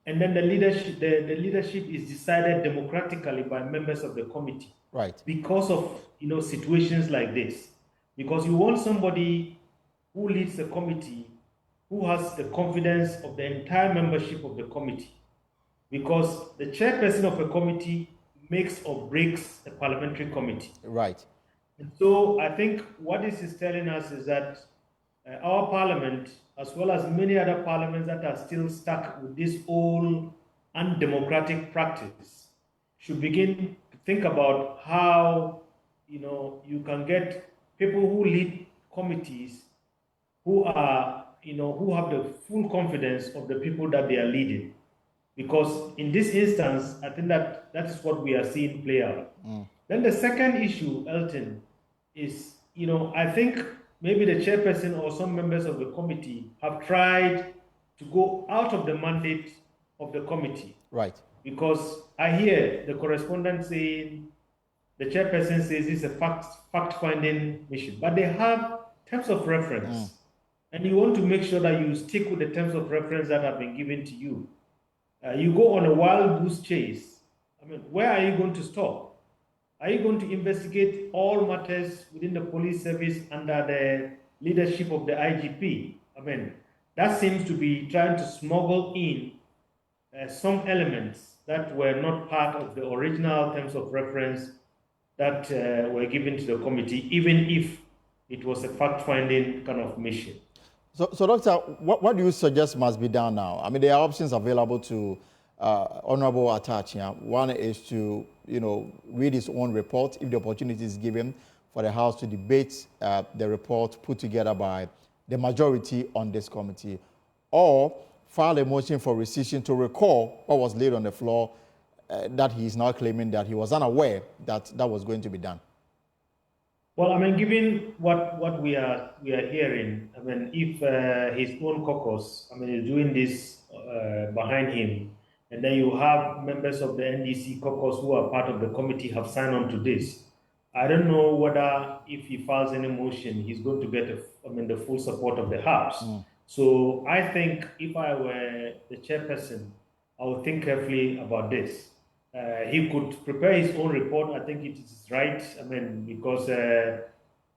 and then the leadership is decided democratically by members of the committee. Right. Because of situations like this. Because you want somebody who leads the committee who has the confidence of the entire membership of the committee. Because the chairperson of a committee makes or breaks a parliamentary committee. Right. And so I think what this is telling us is that our parliament, as well as many other parliaments that are still stuck with this old undemocratic practice, should begin to think about how you can get people who lead committees who are who have the full confidence of the people that they are leading. Because in this instance, I think that is what we are seeing play out. Then the second issue, Elton, is I think maybe the chairperson or some members of the committee have tried to go out of the mandate of the committee. Right. Because I hear the correspondent saying, the chairperson says it's a fact-finding mission, but they have terms of reference. And you want to make sure that you stick with the terms of reference that have been given to you. You go on a wild goose chase. Where are you going to stop? Are you going to investigate all matters within the police service under the leadership of the IGP? That seems to be trying to smuggle in some elements that were not part of the original terms of reference that were given to the committee, even if it was a fact-finding kind of mission. So Doctor, what do you suggest must be done now? There are options available to Honorable Atachia. One is to, read his own report if the opportunity is given for the House to debate the report put together by the majority on this committee, or file a motion for rescission to recall what was laid on the floor that he is now claiming that he was unaware that was going to be done. Well, given what we are hearing, if his own caucus, is doing this behind him, and then you have members of the NDC caucus who are part of the committee have signed on to this, I don't know whether if he files any motion, he's going to get the full support of the House. So I think if I were the chairperson, I would think carefully about this. He could prepare his own report. I think it is right. Because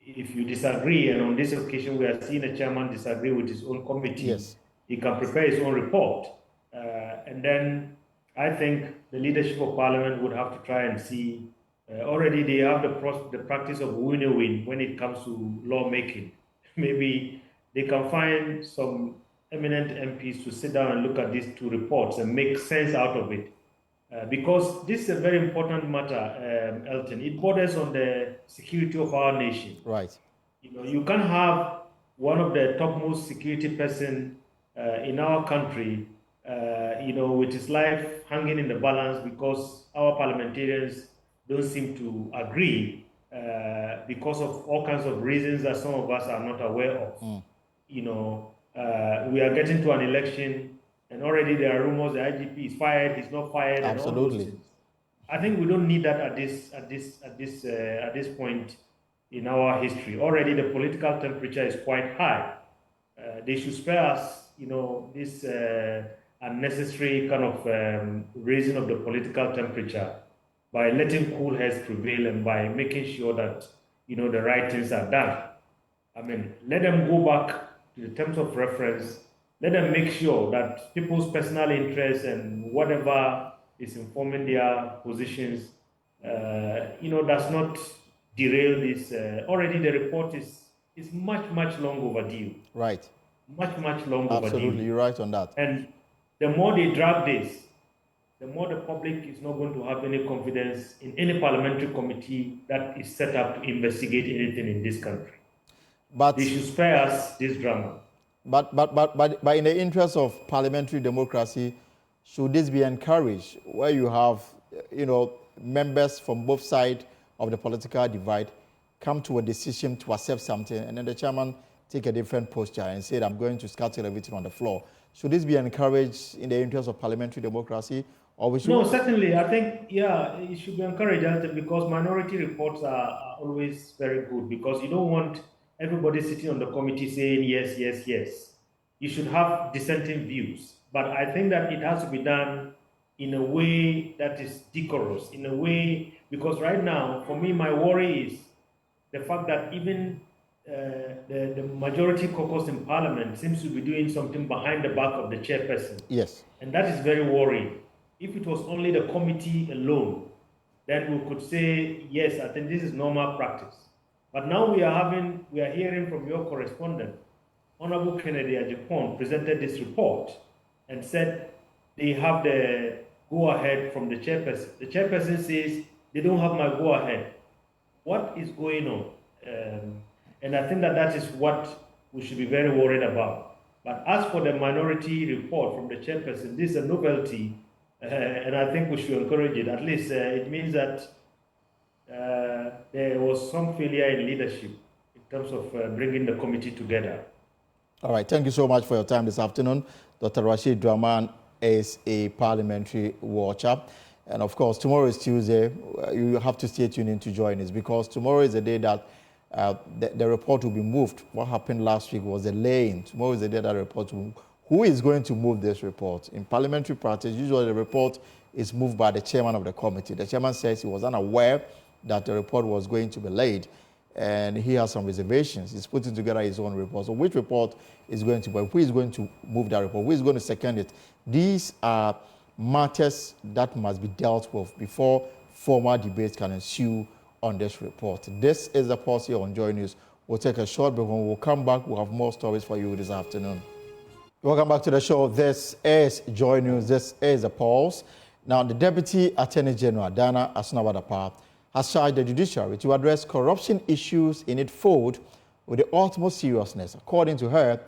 if you disagree, and on this occasion we are seeing a chairman disagree with his own committee, yes, he can prepare his own report. And then I think the leadership of Parliament would have to try and see. Already they have the practice of win-win when it comes to lawmaking. Maybe they can find some eminent MPs to sit down and look at these two reports and make sense out of it. Because this is a very important matter, Elton. It borders on the security of our nation. right. You can't have one of the topmost security person in our country, with his life hanging in the balance because our parliamentarians don't seem to agree because of all kinds of reasons that some of us are not aware of. We are getting to an election, and already there are rumors the IGP is fired, he's not fired, Absolutely. and all those things. I think we don't need that at this point in our history. Already the political temperature is quite high. They should spare us, this unnecessary kind of raising of the political temperature by letting cool heads prevail and by making sure that, the right things are done. Let them go back to the terms of reference. Let them make sure that people's personal interests and whatever is informing their positions, does not derail this. Already the report is much, much long overdue. Right. Much, much long overdue. Absolutely, you're right on that. And the more they drag this, the more the public is not going to have any confidence in any parliamentary committee that is set up to investigate anything in this country. But they should spare us this drama. But in the interest of parliamentary democracy, should this be encouraged, where you have, members from both sides of the political divide come to a decision to accept something, and then the chairman take a different posture and say, I'm going to scatter everything on the floor? Should this be encouraged in the interest of parliamentary democracy? Or we should... No, certainly. I think, it should be encouraged because minority reports are always very good, because you don't want everybody sitting on the committee saying yes, yes, yes. You should have dissenting views. But I think that it has to be done in a way that is decorous, in a way, because right now, for me, my worry is the fact that even the majority caucus in Parliament seems to be doing something behind the back of the chairperson. Yes. And that is very worrying. If it was only the committee alone, then we could say, yes, I think this is normal practice. But now we are hearing from your correspondent, Honorable Kennedy Ajipon presented this report and said they have the go-ahead from the chairperson. The chairperson says they don't have my go-ahead. What is going on? And I think that is what we should be very worried about. But as for the minority report from the chairperson, this is a novelty, and I think we should encourage it. At least it means that there was some failure in leadership in terms of bringing the committee together. All right, thank you so much for your time this afternoon. Dr. Rashid Draman is a parliamentary watcher. And of course, tomorrow is Tuesday. You have to stay tuned in to join us, because tomorrow is the day that the report will be moved. What happened last week was a lay-in. Tomorrow is the day that the report will move. Who is going to move this report? In parliamentary practice, usually the report is moved by the chairman of the committee. The chairman says he was unaware that the report was going to be laid, and he has some reservations. He's putting together his own report. So which report is going to, who is going to move that report? Who is going to second it? These are matters that must be dealt with before formal debates can ensue on this report. This is the Pulse here on Joy News. We'll take a short break. When we'll come back, we'll have more stories for you this afternoon. Welcome back to the show. This is Joy News. This is the Pulse. Now, the Deputy Attorney General, Dana Asnabadapa, has charged the judiciary to address corruption issues in its fold with the utmost seriousness. According to her,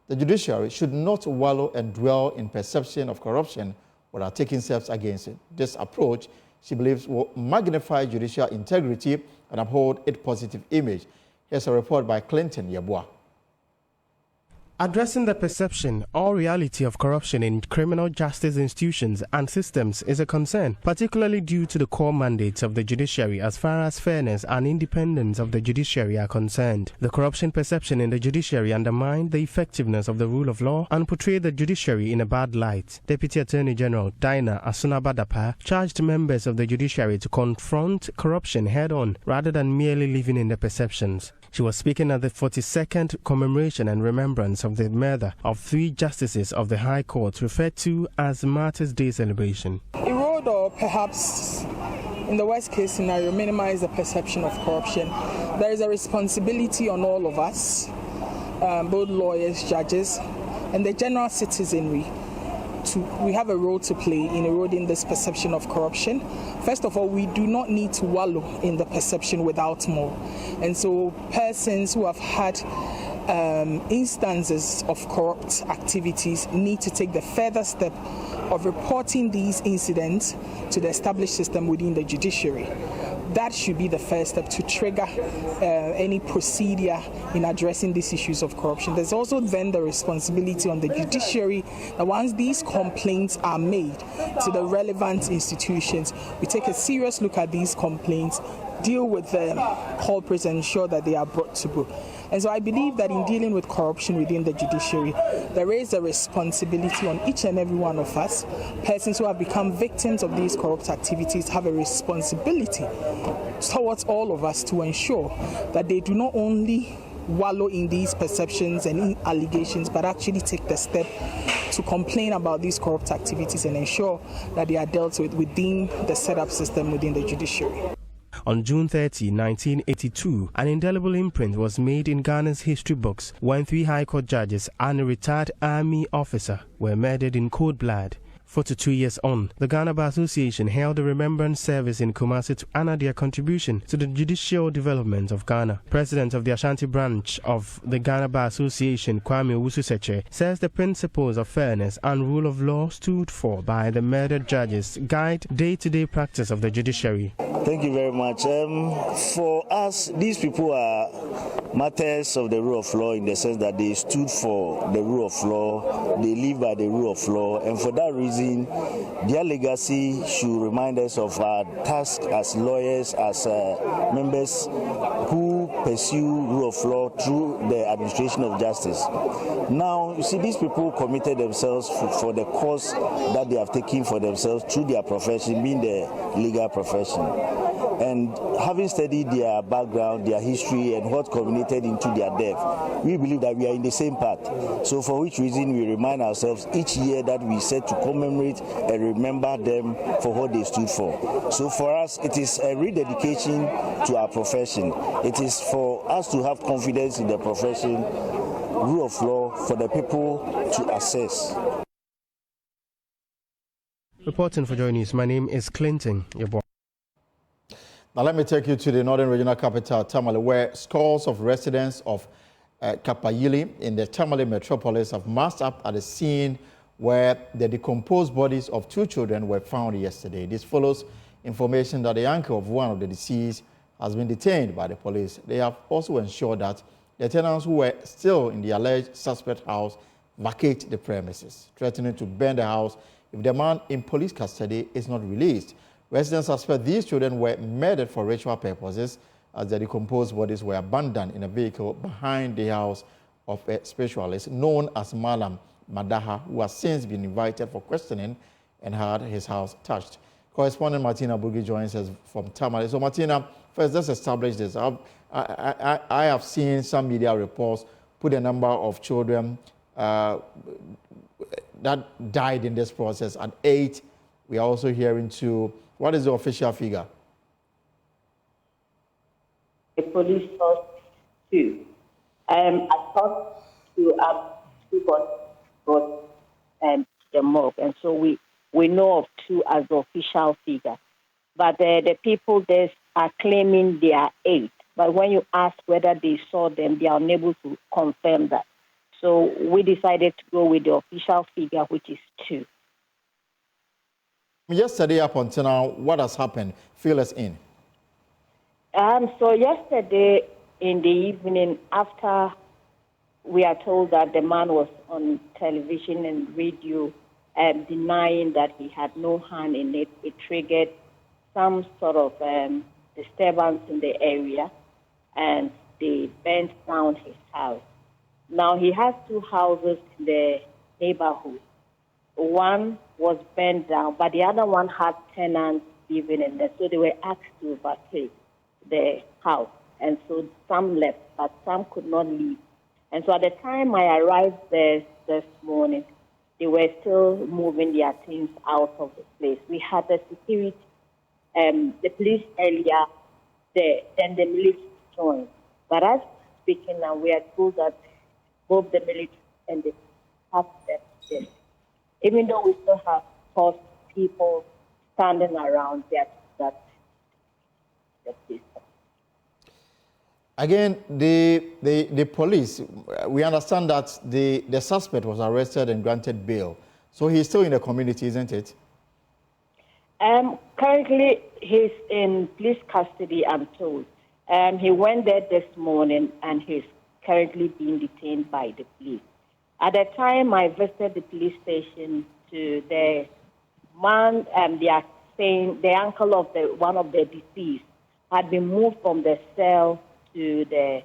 the judiciary should not wallow and dwell in perception of corruption without taking steps against it. This approach, she believes, will magnify judicial integrity and uphold its positive image. Here's a report by Clinton Yabua. Addressing the perception or reality of corruption in criminal justice institutions and systems is a concern, particularly due to the core mandates of the judiciary as far as fairness and independence of the judiciary are concerned. The corruption perception in the judiciary undermined the effectiveness of the rule of law and portrayed the judiciary in a bad light. Deputy Attorney General Dinah Asunabadapa charged members of the judiciary to confront corruption head-on rather than merely living in the perceptions. She was speaking at the 42nd commemoration and remembrance of the murder of 3 justices of the High Court, referred to as Martyrs' Day celebration. Erode or perhaps, in the worst case scenario, minimize the perception of corruption. There is a responsibility on all of us, both lawyers, judges, and the general citizenry. We have a role to play in eroding this perception of corruption. First of all, we do not need to wallow in the perception without more. And so persons who have had instances of corrupt activities need to take the further step of reporting these incidents to the established system within the judiciary. That should be the first step to trigger any procedure in addressing these issues of corruption. There's also then the responsibility on the judiciary that once these complaints are made to the relevant institutions, we take a serious look at these complaints, deal with the culprits and ensure that they are brought to book. And so I believe that in dealing with corruption within the judiciary, there is a responsibility on each and every one of us. Persons who have become victims of these corrupt activities have a responsibility towards all of us to ensure that they do not only wallow in these perceptions and in allegations, but actually take the step to complain about these corrupt activities and ensure that they are dealt with within the setup system within the judiciary. On June 30, 1982, an indelible imprint was made in Ghana's history books when 3 High Court judges and a retired army officer were murdered in cold blood. 42 years on, the Ghana Bar Association held a remembrance service in Kumasi to honor their contribution to the judicial development of Ghana. President of the Ashanti branch of the Ghana Bar Association, Kwame Owusu-Seche, says the principles of fairness and rule of law stood for by the murdered judges guide day-to-day practice of the judiciary. Thank you very much. For us, these people are martyrs of the rule of law in the sense that they stood for the rule of law, they live by the rule of law, and for that reason, their legacy should remind us of our task as lawyers, as members who pursue rule of law through the administration of justice. Now, you see, these people committed themselves for the cause that they have taken for themselves through their profession, being the legal profession. And having studied their background, their history, and what culminated into their death, we believe that we are in the same path. So for which reason we remind ourselves each year that we set to commemorate and remember them for what they stood for. So for us, it is a rededication to our profession. It is for us to have confidence in the profession, rule of law, for the people to assess. Reporting for Joy News, my name is Clinton. Your boy. Now let me take you to the northern regional capital, Tamale, where scores of residents of Kapayili in the Tamale metropolis have massed up at the scene where the decomposed bodies of 2 children were found yesterday. This follows information that the uncle of one of the deceased has been detained by the police. They have also ensured that the tenants who were still in the alleged suspect house vacate the premises, threatening to burn the house if the man in police custody is not released. Residents suspect these children were murdered for ritual purposes as the decomposed bodies were abandoned in a vehicle behind the house of a spiritualist known as Malam Madaha, who has since been invited for questioning and had his house touched. Correspondent Martina Bugi joins us from Tamale. So Martina, first let's establish this. I have seen some media reports put a number of children that died in this process at 8. We are also hearing to what is the official figure? The police thought 2. I thought 2 got the mob, and so we know of 2 as the official figure. But the people there are claiming they are 8. But when you ask whether they saw them, they are unable to confirm that. So we decided to go with the official figure, which is 2. Yesterday up until now, what has happened? Fill us in. So yesterday in the evening, after we are told that the man was on television and radio denying that he had no hand in it. It triggered some sort of disturbance in the area, and they burnt down his house. Now, he has 2 houses in the neighborhood. One was burnt down, but the other one had tenants living in there. So they were asked to vacate the house. And so some left, but some could not leave. And so at the time I arrived there this morning, they were still moving their things out of the place. We had the security, the police earlier there, then the military joined. But as speaking now, we are told that both the military and the have left there. Even though we still have people standing around that place. Again, the police, we understand that the suspect was arrested and granted bail. So he's still in the community, isn't it? Currently, he's in police custody, I'm told. He went there this morning, and he's currently being detained by the police. At the time I visited the police station, to the man, they are saying the uncle of one of the deceased had been moved from the cell to the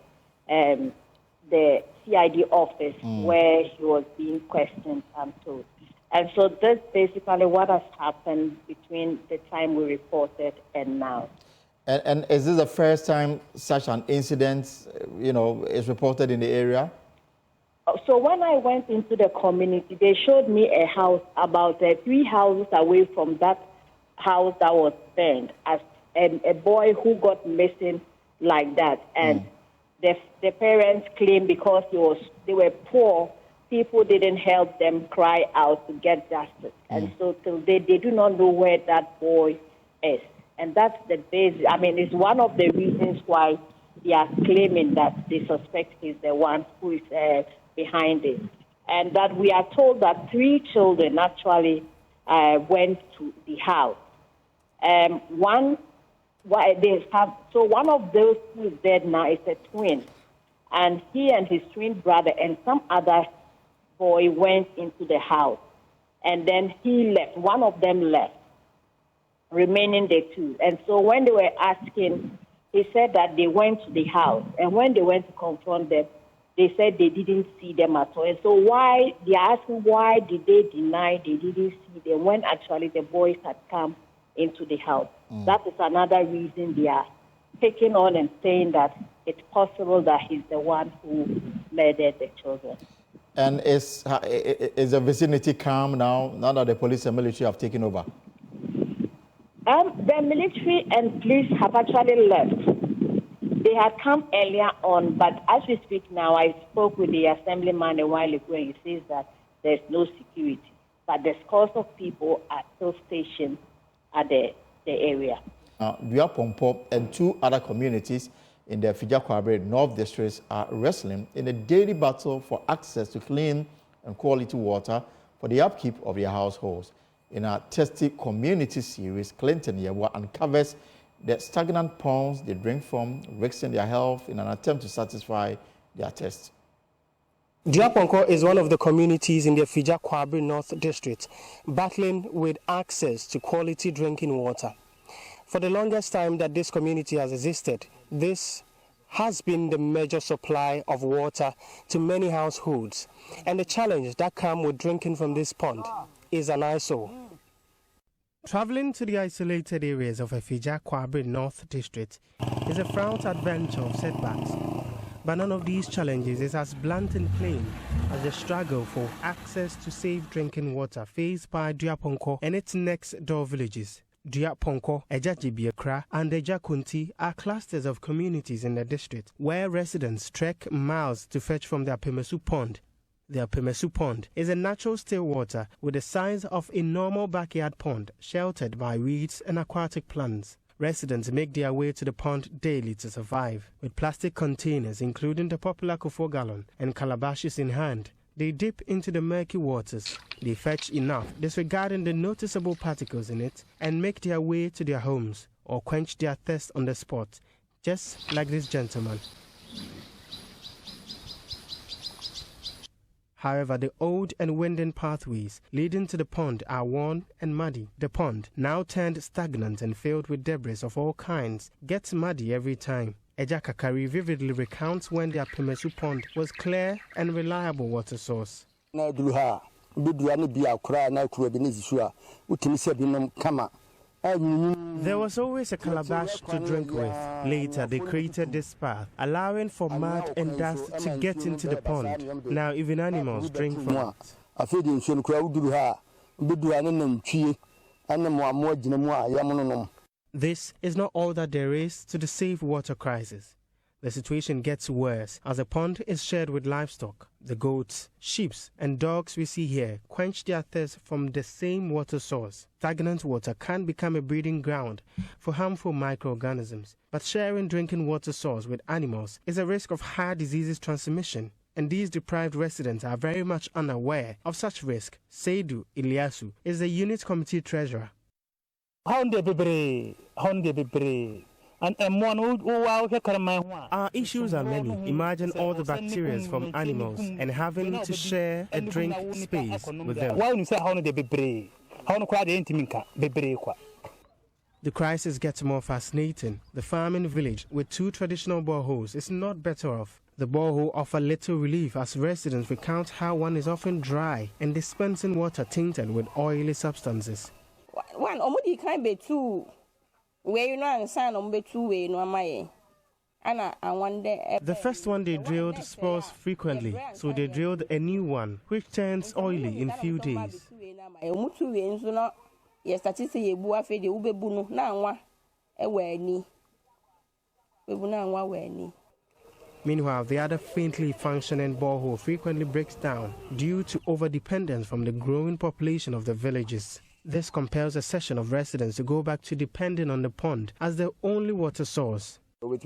CID office where he was being questioned, I'm told. And so that's basically what has happened between the time we reported and now. And is this the first time such an incident, is reported in the area? So when I went into the community, they showed me a house about 3 houses away from that house that was burned, as a boy who got missing like that. And the parents claimed because they were poor, people didn't help them cry out to get justice. And so till they do not know where that boy is. And that's the basis. I mean, it's one of the reasons why they are claiming that they suspect he's the one who is behind it. And that we are told that 3 children actually went to the house. One of those who is dead now is a twin. And he and his twin brother and some other boy went into the house. And then he left. One of them left, remaining the 2. And so when they were asking, he said that they went to the house. And when they went to confront them, they said they didn't see them at all. And so they are asking why did they deny they didn't see them when actually the boys had come into the house. That is another reason they are taking on and saying that it's possible that he's the one who murdered the children. And is the vicinity calm now that the police and military have taken over? The military and police have actually left. They had come earlier on, but as we speak now, I spoke with the assemblyman a while ago, and he says that there's no security. But the scores of people are still stationed at the area. Duapompo and 2 other communities in the Fija-Kwabre North District are wrestling in a daily battle for access to clean and quality water for the upkeep of their households. In our Testy Community series, Clinton Yewa uncovers the stagnant ponds they drink from, risking their health in an attempt to satisfy their thirst. Duapompo is one of the communities in the Fija-Kwabre North District battling with access to quality drinking water. For the longest time that this community has existed, this has been the major supply of water to many households. And the challenge that comes with drinking from this pond is an eyesore. Traveling to the isolated areas of Fija-Kwabre North District is a fraught adventure of setbacks. But none of these challenges is as blunt and plain as the struggle for access to safe drinking water faced by Duapompo and its next door villages. Duapompo, Ejajibiakra, and Ejakunti are clusters of communities in the district where residents trek miles to fetch from their Pemesu Pond. The Pemesu Pond is a natural still water with the size of a normal backyard pond sheltered by weeds and aquatic plants. Residents make their way to the pond daily to survive. With plastic containers, including the popular Kofo gallon and calabashes in hand, they dip into the murky waters. They fetch enough, disregarding the noticeable particles in it, and make their way to their homes or quench their thirst on the spot, just like this gentleman. However, the old and winding pathways leading to the pond are worn and muddy. The pond, now turned stagnant and filled with debris of all kinds, gets muddy every time. Eja Kakari vividly recounts when the Apimesu pond was clear and reliable water source. There was always a calabash to drink with. Later, they created this path, allowing for mud and dust to get into the pond. Now, even animals drink from it. This is not all that there is to the safe water crisis. The situation gets worse as the pond is shared with livestock. The goats, sheep, and dogs we see here quench their thirst from the same water source. Stagnant water can become a breeding ground for harmful microorganisms, but sharing drinking water source with animals is a risk of heart diseases transmission, and these deprived residents are very much unaware of such risk. Seydou Iliasu is the unit committee treasurer. Our issues are many. Imagine all the bacteria from animals and having to share a drink space with them. The crisis gets more fascinating. The farming village with 2 traditional boreholes is not better off. The borehole offer little relief as residents recount how one is often dry and dispensing water tainted with oily substances. The first one they drilled spoils frequently, so they drilled a new one, which turns oily in few days. Meanwhile, the other faintly functioning borehole frequently breaks down due to overdependence from the growing population of the villages. This compels a section of residents to go back to depending on the pond as their only water source. One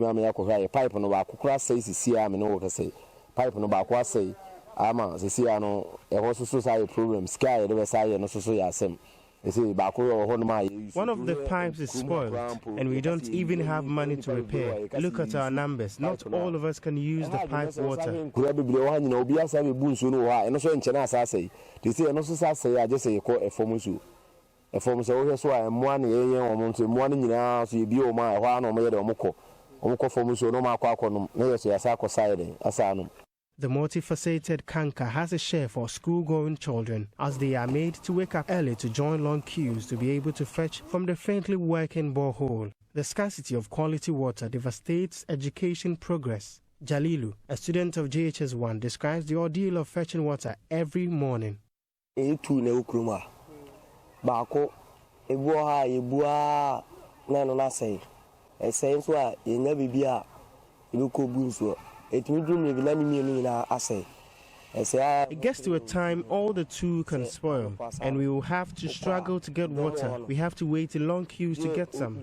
of the pipes is spoiled, and we don't even have money to repair. Look at our numbers. Not all of us can use the pipe water. The multifaceted canker has a share for school-going children, as they are made to wake up early to join long queues to be able to fetch from the faintly working borehole. The scarcity of quality water devastates education progress. Jalilu, a student of JHS1, describes the ordeal of fetching water every morning. It gets to a time all the two can spoil, and we will have to struggle to get water. We have to wait in long queues to get some.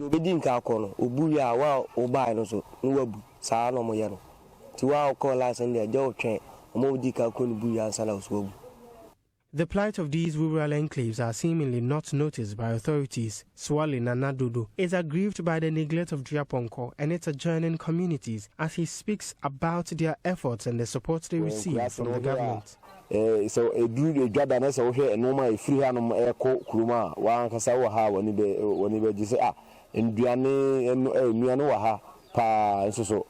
The plight of these rural enclaves are seemingly not noticed by authorities. Swale Nanadodo is aggrieved by the neglect of Driaponko and its adjoining communities as he speaks about their efforts and the support they receive from the government. So a good job and so here and no my free hand Kuruma, one Casawa when you say, in Diane and Mianoa, Pa, and so.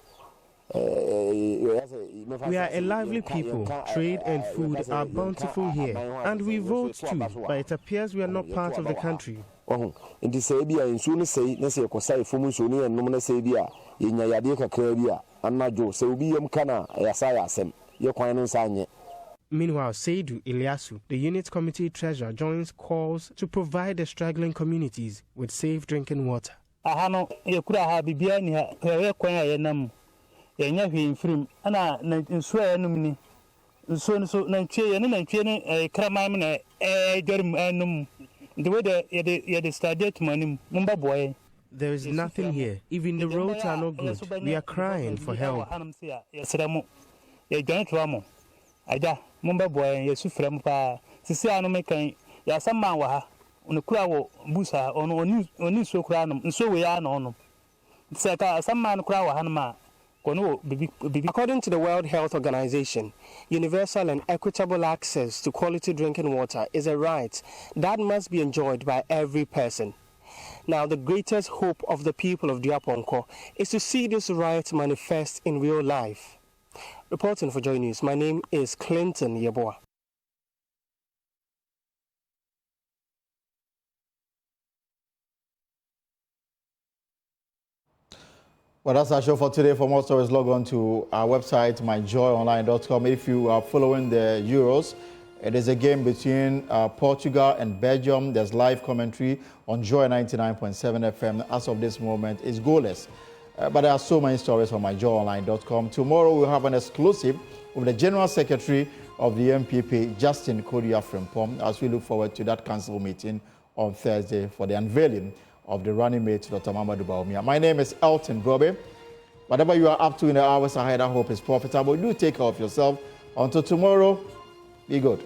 We are a lively people. Trade and food are bountiful here, and we vote too, but it appears we are not part of the country. In the Sabia, in soon say, Nessie Cosai Fumusuni and Nomina Sabia, in Yadika Crabia, and Majo, Saubium Kana, Yasayasem, your Quine. Meanwhile, Seydou Iliasu, the unit committee treasurer, joins calls to provide the struggling communities with safe drinking water. Film and I swear no so Kramam the way they studied money Mumba boy. There is nothing here. Even the roads are not good. We are crying for help. Yes, Ramo, a giant Ramo. Ada Mumba boy, yes, Frampa, Siciano making Yasamawa on the crow busa on so cranum, and so we are on. It's like some man crow Hanma. According to the World Health Organization, universal and equitable access to quality drinking water is a right that must be enjoyed by every person. Now, the greatest hope of the people of Diaponko is to see this right manifest in real life. Reporting for Joy News, my name is Clinton Yeboah. Well, that's our show for today. For more stories, log on to our website, myjoyonline.com. If you are following the Euros, it is a game between Portugal and Belgium. There's live commentary on Joy 99.7 FM. As of this moment, it's goalless. But there are so many stories on myjoyonline.com. Tomorrow, we'll have an exclusive with the General Secretary of the MPP, Justin Kodia Frimpong, as we look forward to that council meeting on Thursday for the unveiling of the running mate, Dr. Mamadou Bawumia. My name is Elton Brobe. Whatever you are up to in the hours ahead, I hope is profitable. Do take care of yourself. Until tomorrow, be good.